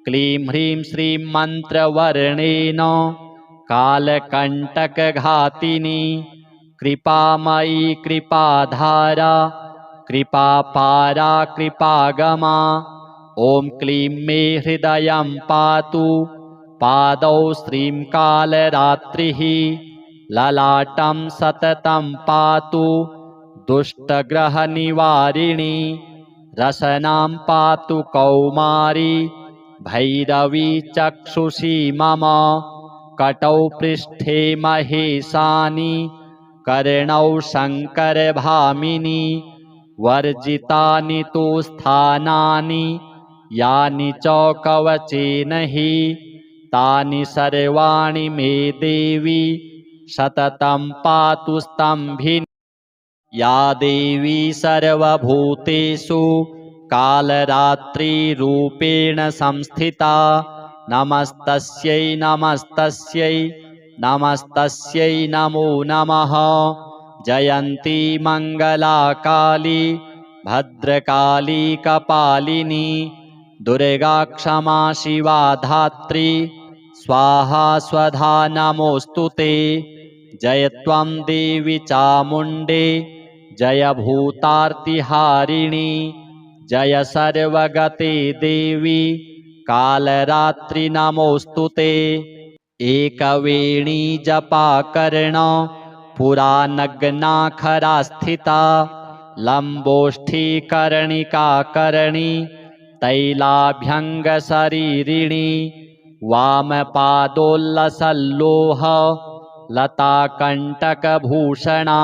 क्लीं ह्रीं श्रीं मन्त्रवर्णेन कालकण्टकघातिनी कृपामयी कृपाधारा कृपापारा कृपागमा ॐ क्लीं मे हृदयं पातु पादौ श्रीं कालरात्रिः ललाटं सततं पातु दुष्टग्रहनिवारिणी रसनां पातु कौमारी भैरवी चक्षुषी मम कटौ पृष्ठे महेशानि कर्णौ शङ्करभामिनी वर्जितानि तु स्थानानि यानि च कवचेन हि तानि सर्वाणि मे देवी सततं पातु स्तम्भिनी या देवी सर्वभूतेषु कालरात्रिरूपेण संस्थिता नमस्तस्यै नमस्तस्यै नमस्तस्यै नमो नमः जयन्ती मङ्गला काली भद्रकाली कपालिनी दुर्गा क्षमा शिवा धात्री स्वाहा स्वधा नमोऽस्तु ते जय त्वं देवी चामुण्डे जय भूतार्तिहारिणी जय सर्वगते देवी कालरात्रि नमोऽस्तु ते एकवेणी जपाकर्ण पुरानग्नाखरा स्थिता लम्बोष्ठीकर्णिकाकर्णी तैलाभ्यङ्गशरीरिणी वामपादोल्लसल्लोह लताकण्टकभूषणा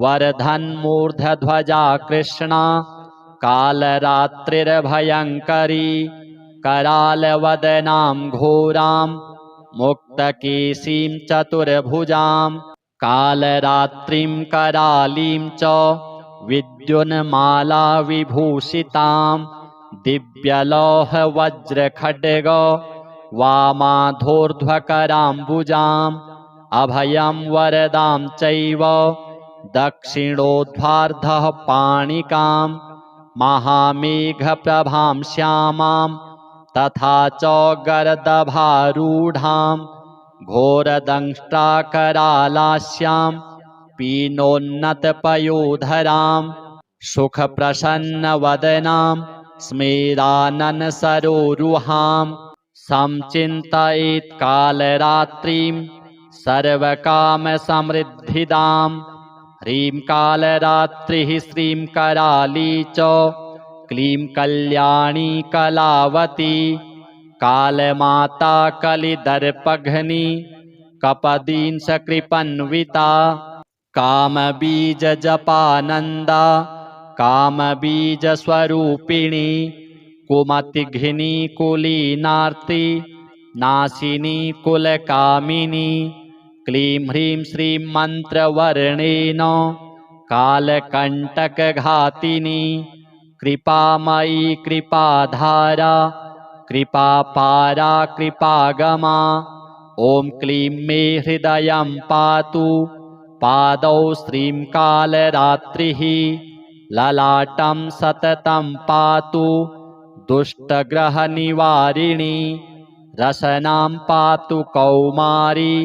वर्धन्मूर्धध्वजा कृष्णा कालरात्रिर्भयङ्करी करालवदनां घोरां मुक्तकेशीं चतुर्भुजां कालरात्रिं करालीं च विद्युन्माला विभूषितां दिव्यलोहवज्रखड्ग वामाधोर्ध्वकराम्बुजाम् अभयं वरदां चैव दक्षिणोध्वार्धः पाणिकां महामेघप्रभां श्यामां तथा च गर्दभारूढां घोरदंष्ट्राकरालास्यां पीनोन्नतपयोधरां सुखप्रसन्नवदनां स्मेराननसरोरुहां संचिन्तयेत् कालरात्रिं सर्वकामसमृद्धिदां ह्रीं कालरात्रिः श्रीं कराली च क्लीं कल्याणी कलावती कालमाता कलिदर्पघ्नी कपदींसकृपन्विता कामबीजजपानन्दा कामबीजस्वरूपिणी कुमतिघ्नी कुलीनार्ति नाशिनी कुलकामिनी क्लीं ह्रीं श्रीं मन्त्रवर्णेन कालकण्टकघातिनी कृपामयी कृपाधारा कृपापारा कृपागमा ॐ क्लीं मे हृदयं पातु पादौ श्रीं कालरात्रिः ललाटं सततं पातु दुष्टग्रहनिवारिणी रसनां पातु कौमारी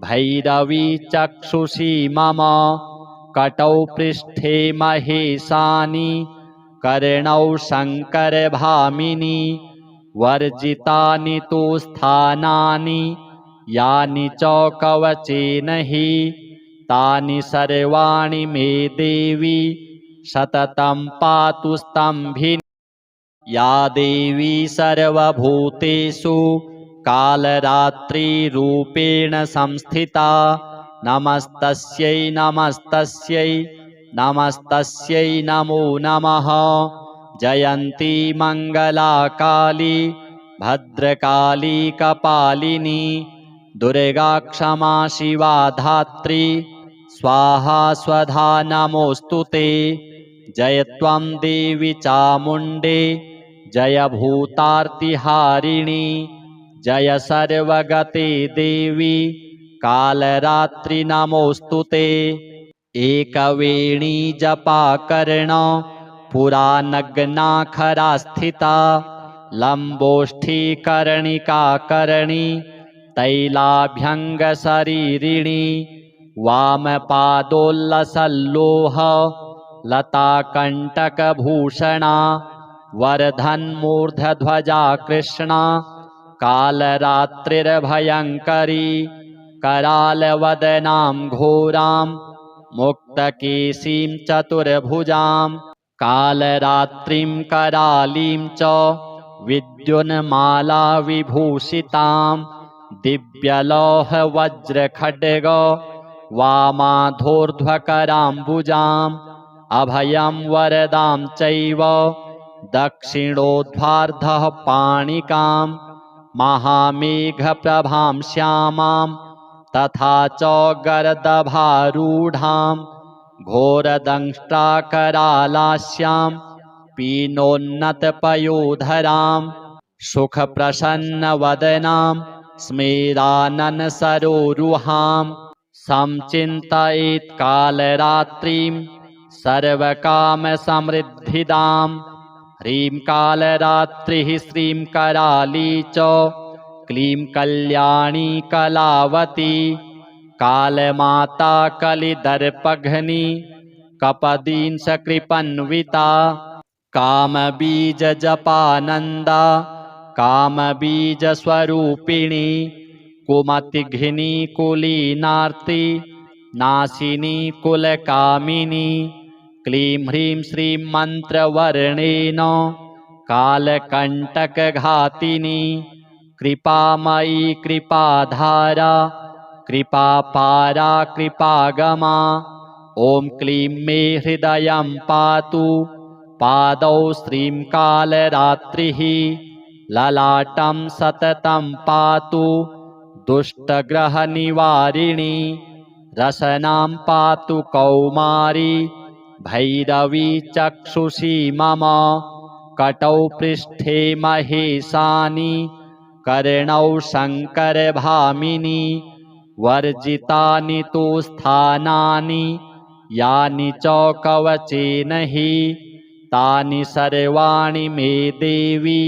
भैरवी चक्षुषी मम कटौ पृष्ठे महेशानि कर्णौ शङ्करभामिनी वर्जितानि तु स्थानानि यानि च कवचेन हि तानि सर्वाणि मे देवी सततं पातु स्तम्भिनी। या देवी सर्वभूतेषु कालरात्रिरूपेण संस्थिता नमस्तस्यै नमस्तस्यै नमस्तस्यै नमो नमः। जयन्ती मङ्गला काली भद्रकाली कपालिनी दुर्गा क्षमा शिवा धात्री स्वाहा स्वधा नमोऽस्तु ते। जय त्वं देवी चामुण्डे जय भूतार्तिहारिणी जय सर्वगते देवी कालरात्रि नमोऽस्तु ते। एकवेणी जपाकर्ण पुरा नग्ना खरा स्थिता लम्बोष्ठीकर्णिकाकर्णी तैलाभ्यङ्गशरीरिणी वामपादोल्लसल्लोह लताकण्टकभूषणा वर्धन्मूर्धध्वजा कृष्णा कालरात्रिर्भयङ्करी करालवदनां घोरां मुक्तकेशीं चतुर्भुजां कालरात्रिं करालीं च विद्युन्माला विभूषितां दिव्यलोहवज्रखड्ग वामाधोर्ध्वकराम्बुजाम् अभयं वरदां चैव दक्षिणोद्वार्धः पाणिकां महामेघप्रभां श्यामां तथा च गर्दभारूढां घोरदंष्ट्राकरालास्यां पीनोन्नतपयोधरां सुखप्रसन्नवदनां स्मेराननसरोरुहां संचिन्तयेत् कालरात्रिं सर्वकामसमृद्धिदां। ह्रीं कालरात्रिः श्रीं कराली च क्लीं कल्याणी कलावती कालमाता कलिदर्पघ्नी कपदींसकृपन्विता कामबीजजपानन्दा कामबीजस्वरूपिणी कुमतिघ्नी कुलीनार्ति नाशिनी कुलकामिनी क्लीं ह्रीं श्रीं मन्त्रवर्णेन कालकण्टकघातिनी कृपामयी कृपाधारा कृपापारा कृपागमा। ॐ क्लीं मे हृदयं पातु पादौ श्रीं कालरात्रिः ललाटं सततं पातु दुष्टग्रहनिवारिणी रसनां पातु कौमारी भैरवी चक्षुषी मम कटौ पृष्ठे महेशानि कर्णौ शङ्करभामिनी वर्जितानि तु स्थानानि यानि च कवचेन हि तानि सर्वाणि मे देवी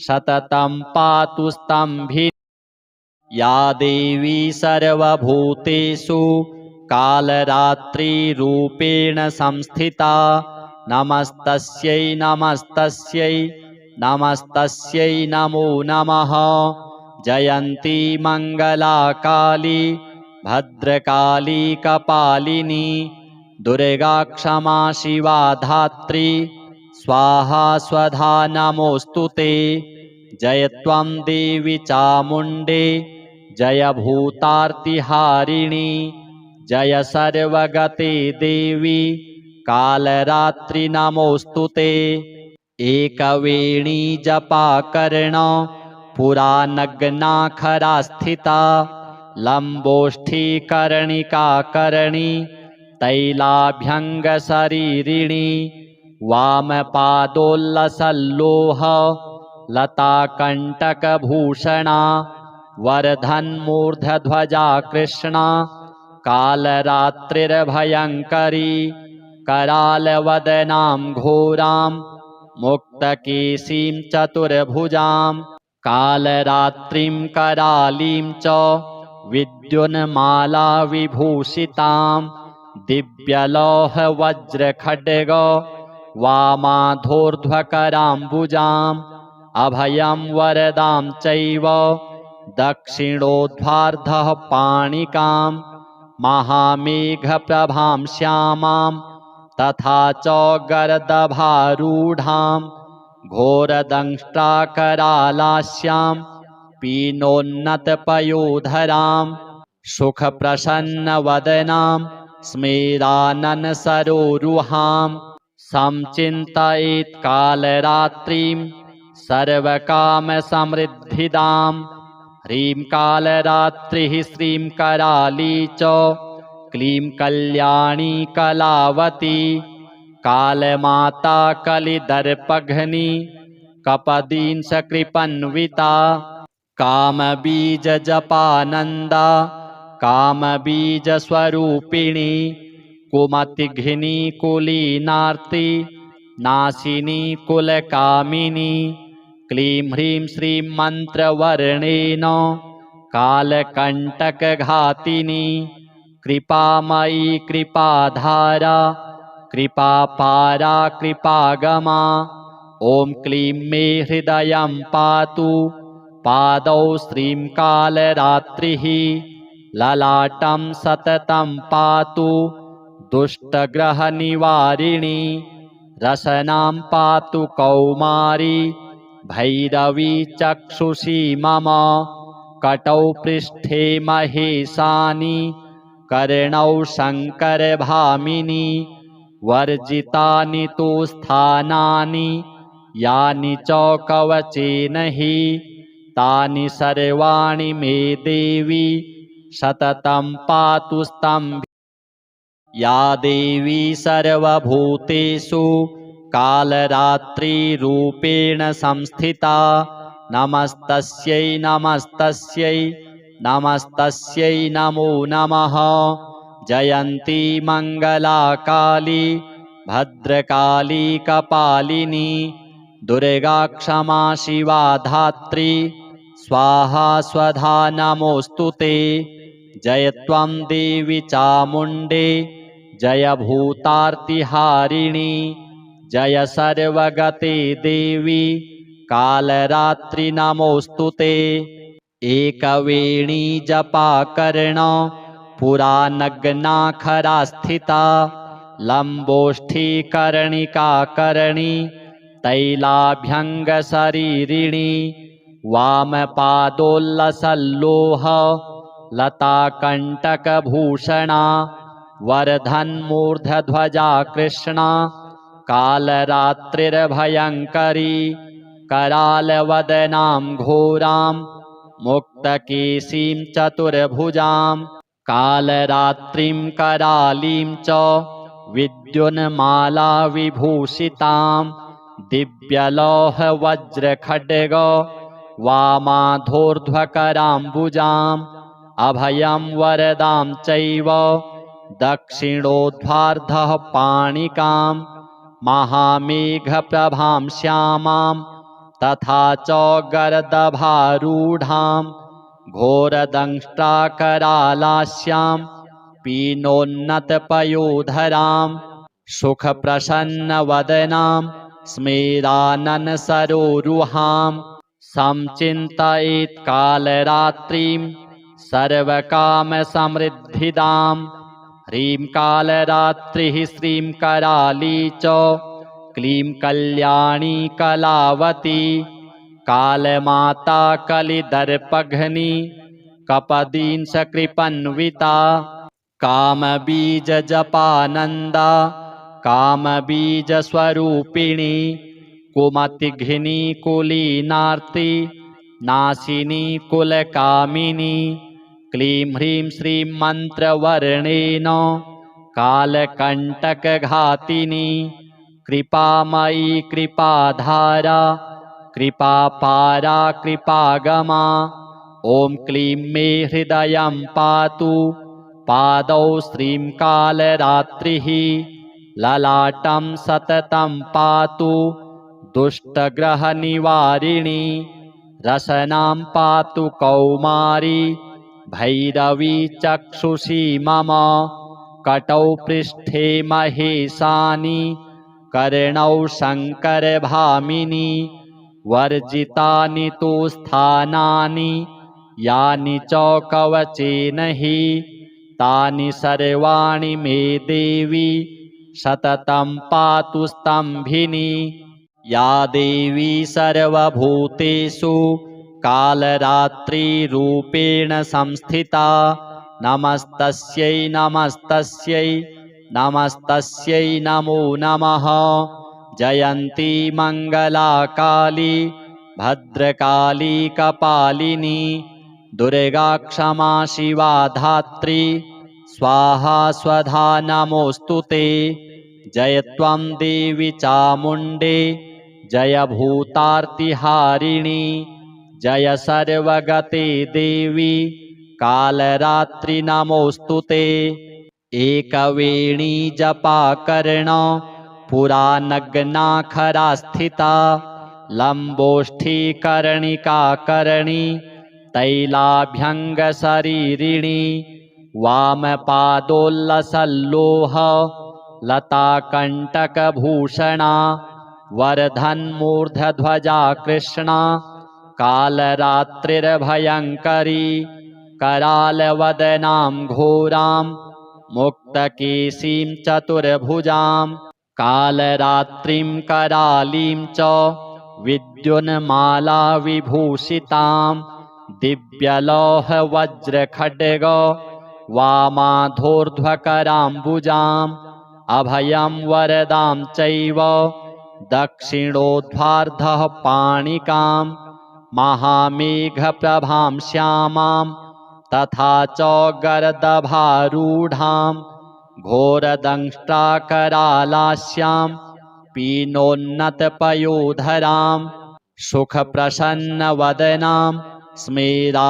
सततं पातु स्तम्भिनी। या देवी सर्वभूतेषु कालरात्रिरूपेण संस्थिता नमस्तस्यै नमस्तस्यै नमस्तस्यै नमो नमः। जयन्ती मङ्गला काली भद्रकाली कपालिनी दुर्गा क्षमा शिवा धात्री स्वाहा स्वधा नमोऽस्तु ते। जय त्वं देवी चामुण्डे जय भूतार्तिहारिणी जय सर्वगते देवी कालरात्रि नमोऽस्तु ते। एकवेणी जपाकर्ण पुरा नग्ना खरा स्थिता लम्बोष्ठीकर्णिकाकर्णी तैलाभ्यङ्गशरीरिणी वामपादोल्लसल्लोह लताकण्टकभूषणा वर्धन्मूर्धध्वजा कृष्णा कालरात्रिर्भयङ्करी करालवदनां घोरां मुक्तकेशीं चतुर्भुजां कालरात्रिं करालीं च विद्युन्माला विभूषितां दिव्यलोहवज्रखड्ग वामाधोर्ध्वकराम्बुजाम् अभयं वरदां चैव दक्षिणोध्वार्धः पाणिकां महामेघप्रभां श्यामां तथा च गर्दभारूढां घोरदंष्ट्राकरालास्यां पीनोन्नतपयोधरां सुखप्रसन्नवदनां स्मेराननसरोरुहां संचिन्तयेत् कालरात्रिं सर्वकामसमृद्धिदां ह्रीं कालरात्रिः श्रीं कराली च क्लीं कल्याणी कलावती कालमाता कलिदर्पघ्नी कपदींसकृपन्विता कामबीजजपानन्दा कामबीजस्वरूपिणी कुमतिघ्नी कुलीनार्ति नाशिनी कुलकामिनी क्लीं ह्रीं श्रीं मन्त्रवर्णेन कालकण्टकघातिनी कृपामयी कृपाधारा कृपापारा कृपागमा ॐ क्लीं मे हृदयं पातु पादौ श्रीं कालरात्रिः ललाटं सततं पातु दुष्टग्रहनिवारिणी रसनां पातु कौमारी भैरवी चक्षुषी मम कटौ पृष्ठे महेशानि कर्णौ शङ्करभामिनी वर्जितानि तु स्थानानि यानि च कवचेन हि तानि सर्वाणि मे देवी सततं पातु स्तम्भे या देवी सर्वभूतेषु कालरात्रिरूपेण संस्थिता नमस्तस्यै नमस्तस्यै नमस्तस्यै नमो नमः जयन्ती मङ्गला काली भद्रकाली कपालिनी दुर्गा क्षमा शिवा धात्री स्वाहा स्वधा नमोऽस्तु ते जय त्वं देवी चामुण्डे जय भूतार्तिहारिणी जय सर्वगते देवी कालरात्रि नमोऽस्तु ते एकवेणी जपाकर्ण पुरा नग्नाखरा स्थिता लम्बोष्ठीकर्णिकाकर्णी तैलाभ्यङ्गशरीरिणी वामपादोल्लसल्लोह लताकण्टकभूषणा वर्धन्मूर्धध्वजा कृष्णा कालरात्रिर्भयङ्करी करालवदनां घोरां मुक्तकेशीं चतुर्भुजां कालरात्रिं करालीं च विद्युन्माला विभूषितां दिव्यलौहवज्रखड्ग वामाधोर्ध्वकराम्बुजाम् अभयं वरदां चैव दक्षिणोध्वार्धः पाणिकां महामेघप्रभां श्यामां तथा च गर्दभारूढां घोरदंष्ट्राकरालास्यां पीनोन्नतपयोधरां सुखप्रसन्नवदनां स्मेराननसरोरुहां संचिन्तयेत् कालरात्रिं सर्वकामसमृद्धिदां ह्रीं कालरात्रिः श्रीं कराली च क्लीं कल्याणी कलावती कालमाता कलिदर्पघ्नी कपदींसकृपन्विता कामबीजजपानन्दा कामबीजस्वरूपिणी कुमतिघ्नी कुलीनार्ति नाशिनी कुलकामिनी क्लीं ह्रीं श्रीं मन्त्रवर्णेन कालकण्टकघातिनी कृपामयी कृपाधारा कृपापारा कृपागमा ॐ क्लीं मे हृदयं पातु पादौ श्रीं कालरात्रिः ललाटं सततं पातु दुष्टग्रहनिवारिणी रसनां पातु कौमारी भैरवी चक्षुषी मम कटौ पृष्ठे महेशानि कर्णौ शङ्करभामिनी वर्जितानि तु स्थानानि यानि च कवचेन हि तानि सर्वाणि मे देवी सततं पातु स्तम्भिनी। या देवी सर्वभूतेषु कालरात्रिरूपेण संस्थिता नमस्तस्यै नमस्तस्यै नमस्तस्यै नमो नमः। जयन्ती मङ्गला काली भद्रकाली कपालिनी दुर्गा क्षमा शिवा धात्री स्वाहा स्वधा नमोऽस्तु ते। जय त्वं देवी चामुण्डे जय भूतार्तिहारिणी जय सर्वगते देवी कालरात्रि नमोऽस्तु ते। एकवेणी जपाकर्ण पुरा नग्ना खरा स्थिता लम्बोष्ठी कर्णिकाकर्णी तैलाभ्यङ्गशरीरिणी वामपादोल्लसल्लोह लताकण्टकभूषणा वर्धन्मूर्धध्वजा कृष्णा कालरात्रिर्भयङ्करी करालवदनां घोरां मुक्तकेशीं चतुर्भुजां कालरात्रिं करालीं च विद्युन्माला विभूषितां दिव्यलौहवज्रखड्ग वामाधोर्ध्वकराम्बुजाम् अभयं वरदां चैव दक्षिणोध्वार्धः पाणिकां महामेघप्रभां श्यामां तथा च गर्दभारूढां घोरदंष्ट्राकरालास्यां पीनोन्नतपयोधरां सुखप्रसन्नवदनां स्मेराननसरोरुहां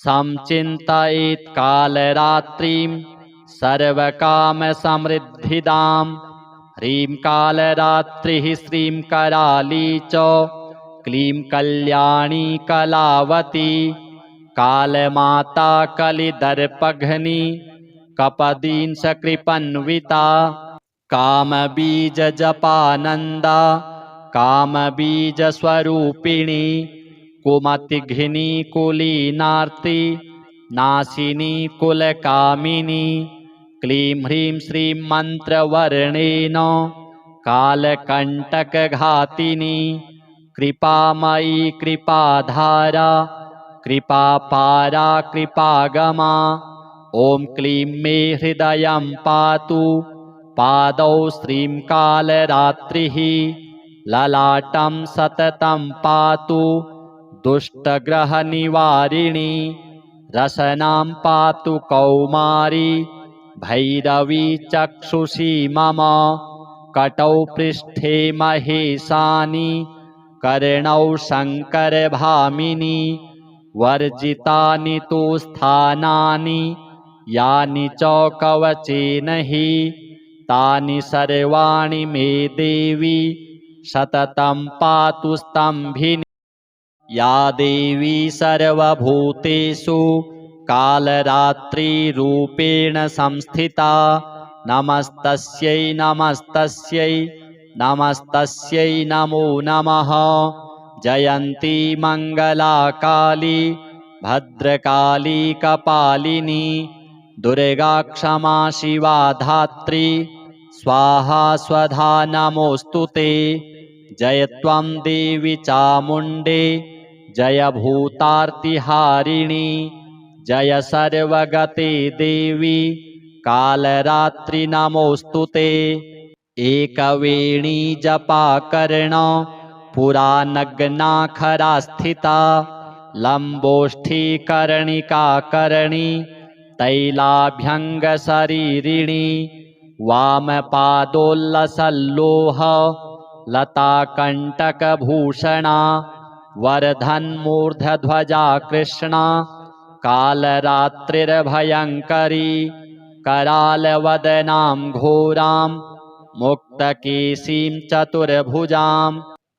संचिन्तयेत् कालरात्रिं सर्वकामसमृद्धिदां। ह्रीं कालरात्रिः श्रीं कराली च क्लीं कल्याणी कलावती कालमाता कलिदर्पघ्नी कपदींसकृपन्विता कामबीजजपानन्दा कामबीजस्वरूपिणी कुमतिघ्नी कुलीनार्ति नाशिनी कुलकामिनी क्लीं ह्रीं श्रीं मन्त्रवर्णेन कालकण्टकघातिनी कृपामयी कृपाधारा कृपापारा कृपागमा। ॐ क्लीं मे हृदयं पातु पादौ श्रीं कालरात्रिः ललाटं सततं पातु दुष्टग्रहनिवारिणी रसनां पातु कौमारी भैरवी चक्षुषी मम कटौ पृष्ठे महेशानि कर्णौ शङ्करभामिनी वर्जितानि तु स्थानानि यानि च कवचेन हि तानि सर्वाणि मे देवी सततं पातु स्तम्भिनी। या देवी सर्वभूतेषु कालरात्रिरूपेण संस्थिता नमस्तस्यै नमस्तस्यै नमस्तस्यै नमो नमः। जयन्ती मङ्गला काली भद्रकाली कपालिनी दुर्गा क्षमा शिवा धात्री स्वाहा स्वधा नमोऽस्तु ते। जय त्वं देवी चामुण्डे जय भूतार्तिहारिणी जय सर्वगते देवी कालरात्रि नमोऽस्तु ते। एकवेणी जपाकर्ण पुरा नग्ना खरा स्थिता लम्बोष्ठी कर्णिकाकर्णी तैलाभ्यङ्गशरीरिणी वामपादोल्लसल्लोह लताकण्टकभूषणा वर्धन्मूर्धध्वजा कृष्णा कालरात्रिर्भयङ्करी करालवदनां घोरां मुक्तकेशीं चतुर्भुजां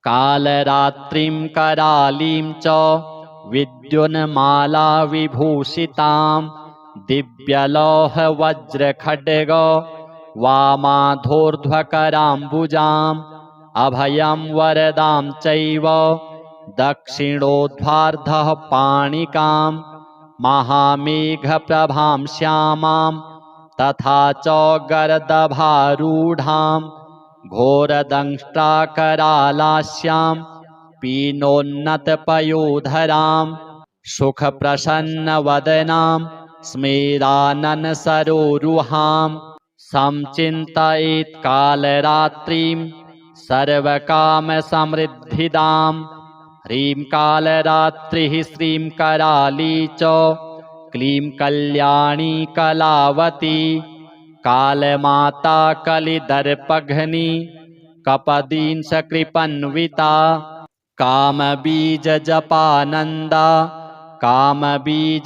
कालरात्रिं करालीं च विद्युन्माला विभूषितां दिव्यलौहवज्रखड्ग वामाधोर्ध्वकराम्बुजाम् अभयं वरदां चैव दक्षिणोध्वार्धः पाणिकां महामेघप्रभां श्यामां तथा च गर्दभारूढां घोरदंष्ट्राकरालास्यां पीनोन्नतपयोधरां सुखप्रसन्नवदनां स्मेराननसरोरुहां संचिन्तयेत् कालरात्रिं सर्वकामसमृद्धिदां ह्रीं कालरात्रिः श्रीं कराली च क्लीं कल्याणी कलावती कालमाता कलिदर्पघ्नी कपदींसकृपन्विता कामबीजजपानन्दा कामबीजस्वरूपिणी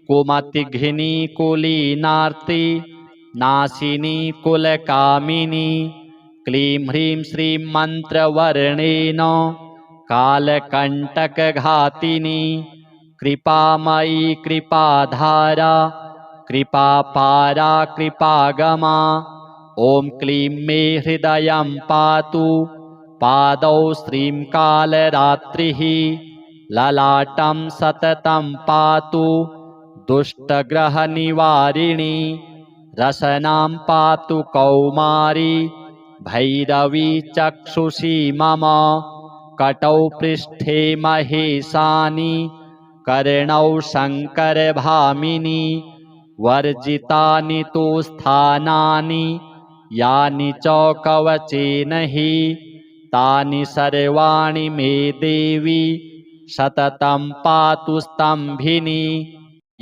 कुमतिघ्नी कुलीनार्ति नाशिनी कुलकामिनी क्लीं ह्रीं श्रीं मन्त्रवर्णेन कालकण्टकघातिनी कृपामयी कृपाधारा कृपापारा कृपागमा ॐ क्लीं मे हृदयं पातु पादौ श्रीं कालरात्रिः ललाटं सततं पातु दुष्टग्रहनिवारिणी रसनां पातु कौमारी भैरवी चक्षुषी मम कटौ पृष्ठे महेशानि कर्णौ शङ्करभामिनी वर्जितानि तु स्थानानि यानि च कवचेन हि तानि सर्वाणि मे देवी सततं पातु स्तम्भिनी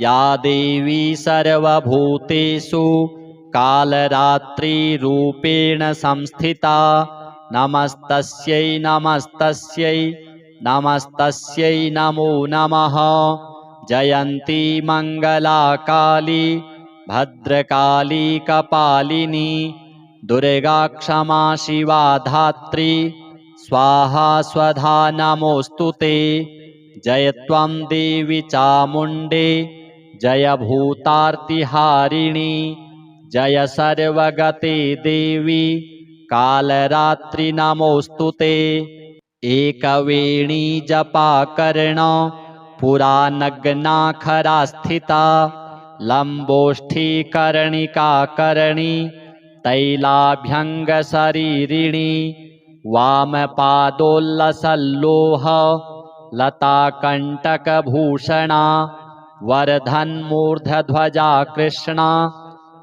या देवी सर्वभूतेषु कालरात्रिरूपेण संस्थिता नमस्तस्यै नमस्तस्यै नमस्तस्यै नमो नमः जयन्ती मङ्गला काली भद्रकाली कपालिनी दुर्गा क्षमा शिवा धात्री स्वाहा स्वधा नमोऽस्तु ते जय त्वं देवी चामुण्डे जय भूतार्तिहारिणी जय सर्वगते देवी कालरात्रि नमोऽस्तु ते एकवेणी जपाकर्ण पुरा नग्नाखरा स्थिता लम्बोष्ठीकर्णिकाकर्णी तैलाभ्यङ्गशरीरिणी वामपादोल्लसल्लोह लताकण्टकभूषणा वर्धन्मूर्धध्वजा कृष्णा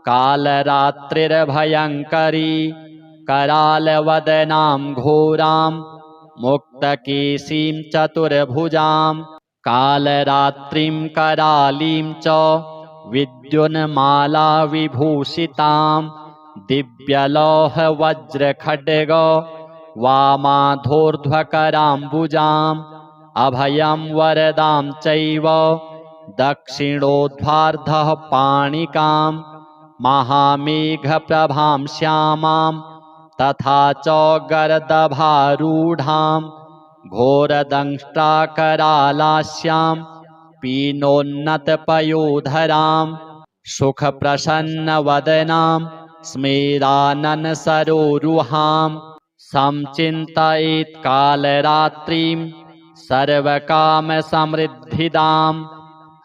कालरात्रिर्भयङ्करी करालवदनां घोरां मुक्तकेशीं चतुर्भुजां कालरात्रिं करालीं च विद्युन्माला विभूषितां दिव्यलोहवज्रखड्ग वामाधोर्ध्वकराम्बुजाम् अभयं वरदां चैव दक्षिणोध्वार्धः पाणिकां महामेघप्रभां श्यामां तथा च गर्दभारूढां घोरदंष्ट्राकरालास्यां पीनोन्नतपयोधरां सुखप्रसन्नवदनां स्मेराननसरोरुहां संचिन्तयेत् कालरात्रिं सर्वकामसमृद्धिदां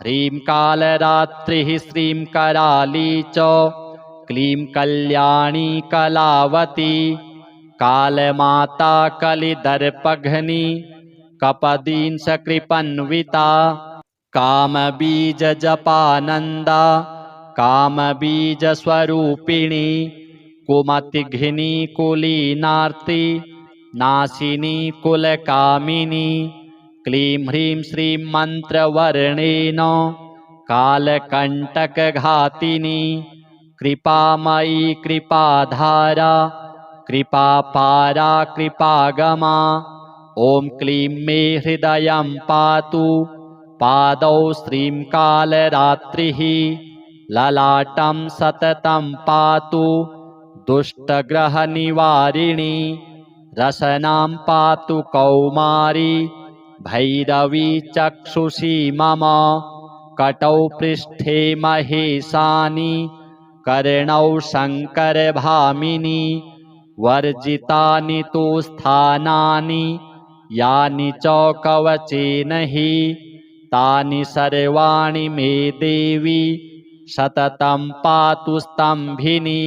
ह्रीं कालरात्रिः श्रीं कराली च क्लीं कल्याणी कलावती कालमाता कलिदर्पघ्नी कपदींसकृपन्विता कामबीजजपानन्दा कामबीजस्वरूपिणी कुमतिघ्नी कुलीनार्ति नाशिनी कुलकामिनी क्लीं ह्रीं श्रीं मन्त्रवर्णेन कालकण्टकघातिनी कृपामयी कृपाधारा कृपापारा कृपागमा ॐ क्लीं मे हृदयं पातु पादौ श्रीं कालरात्रिः ललाटं सततं पातु दुष्टग्रहनिवारिणी रसनां पातु कौमारी भैरवी चक्षुषी मम कटौ पृष्ठे महेशानि कर्णौ शङ्करभामिनी वर्जितानि तु स्थानानि यानि च कवचेन हि तानि सर्वाणि मे देवी सततं पातु स्तम्भिनी।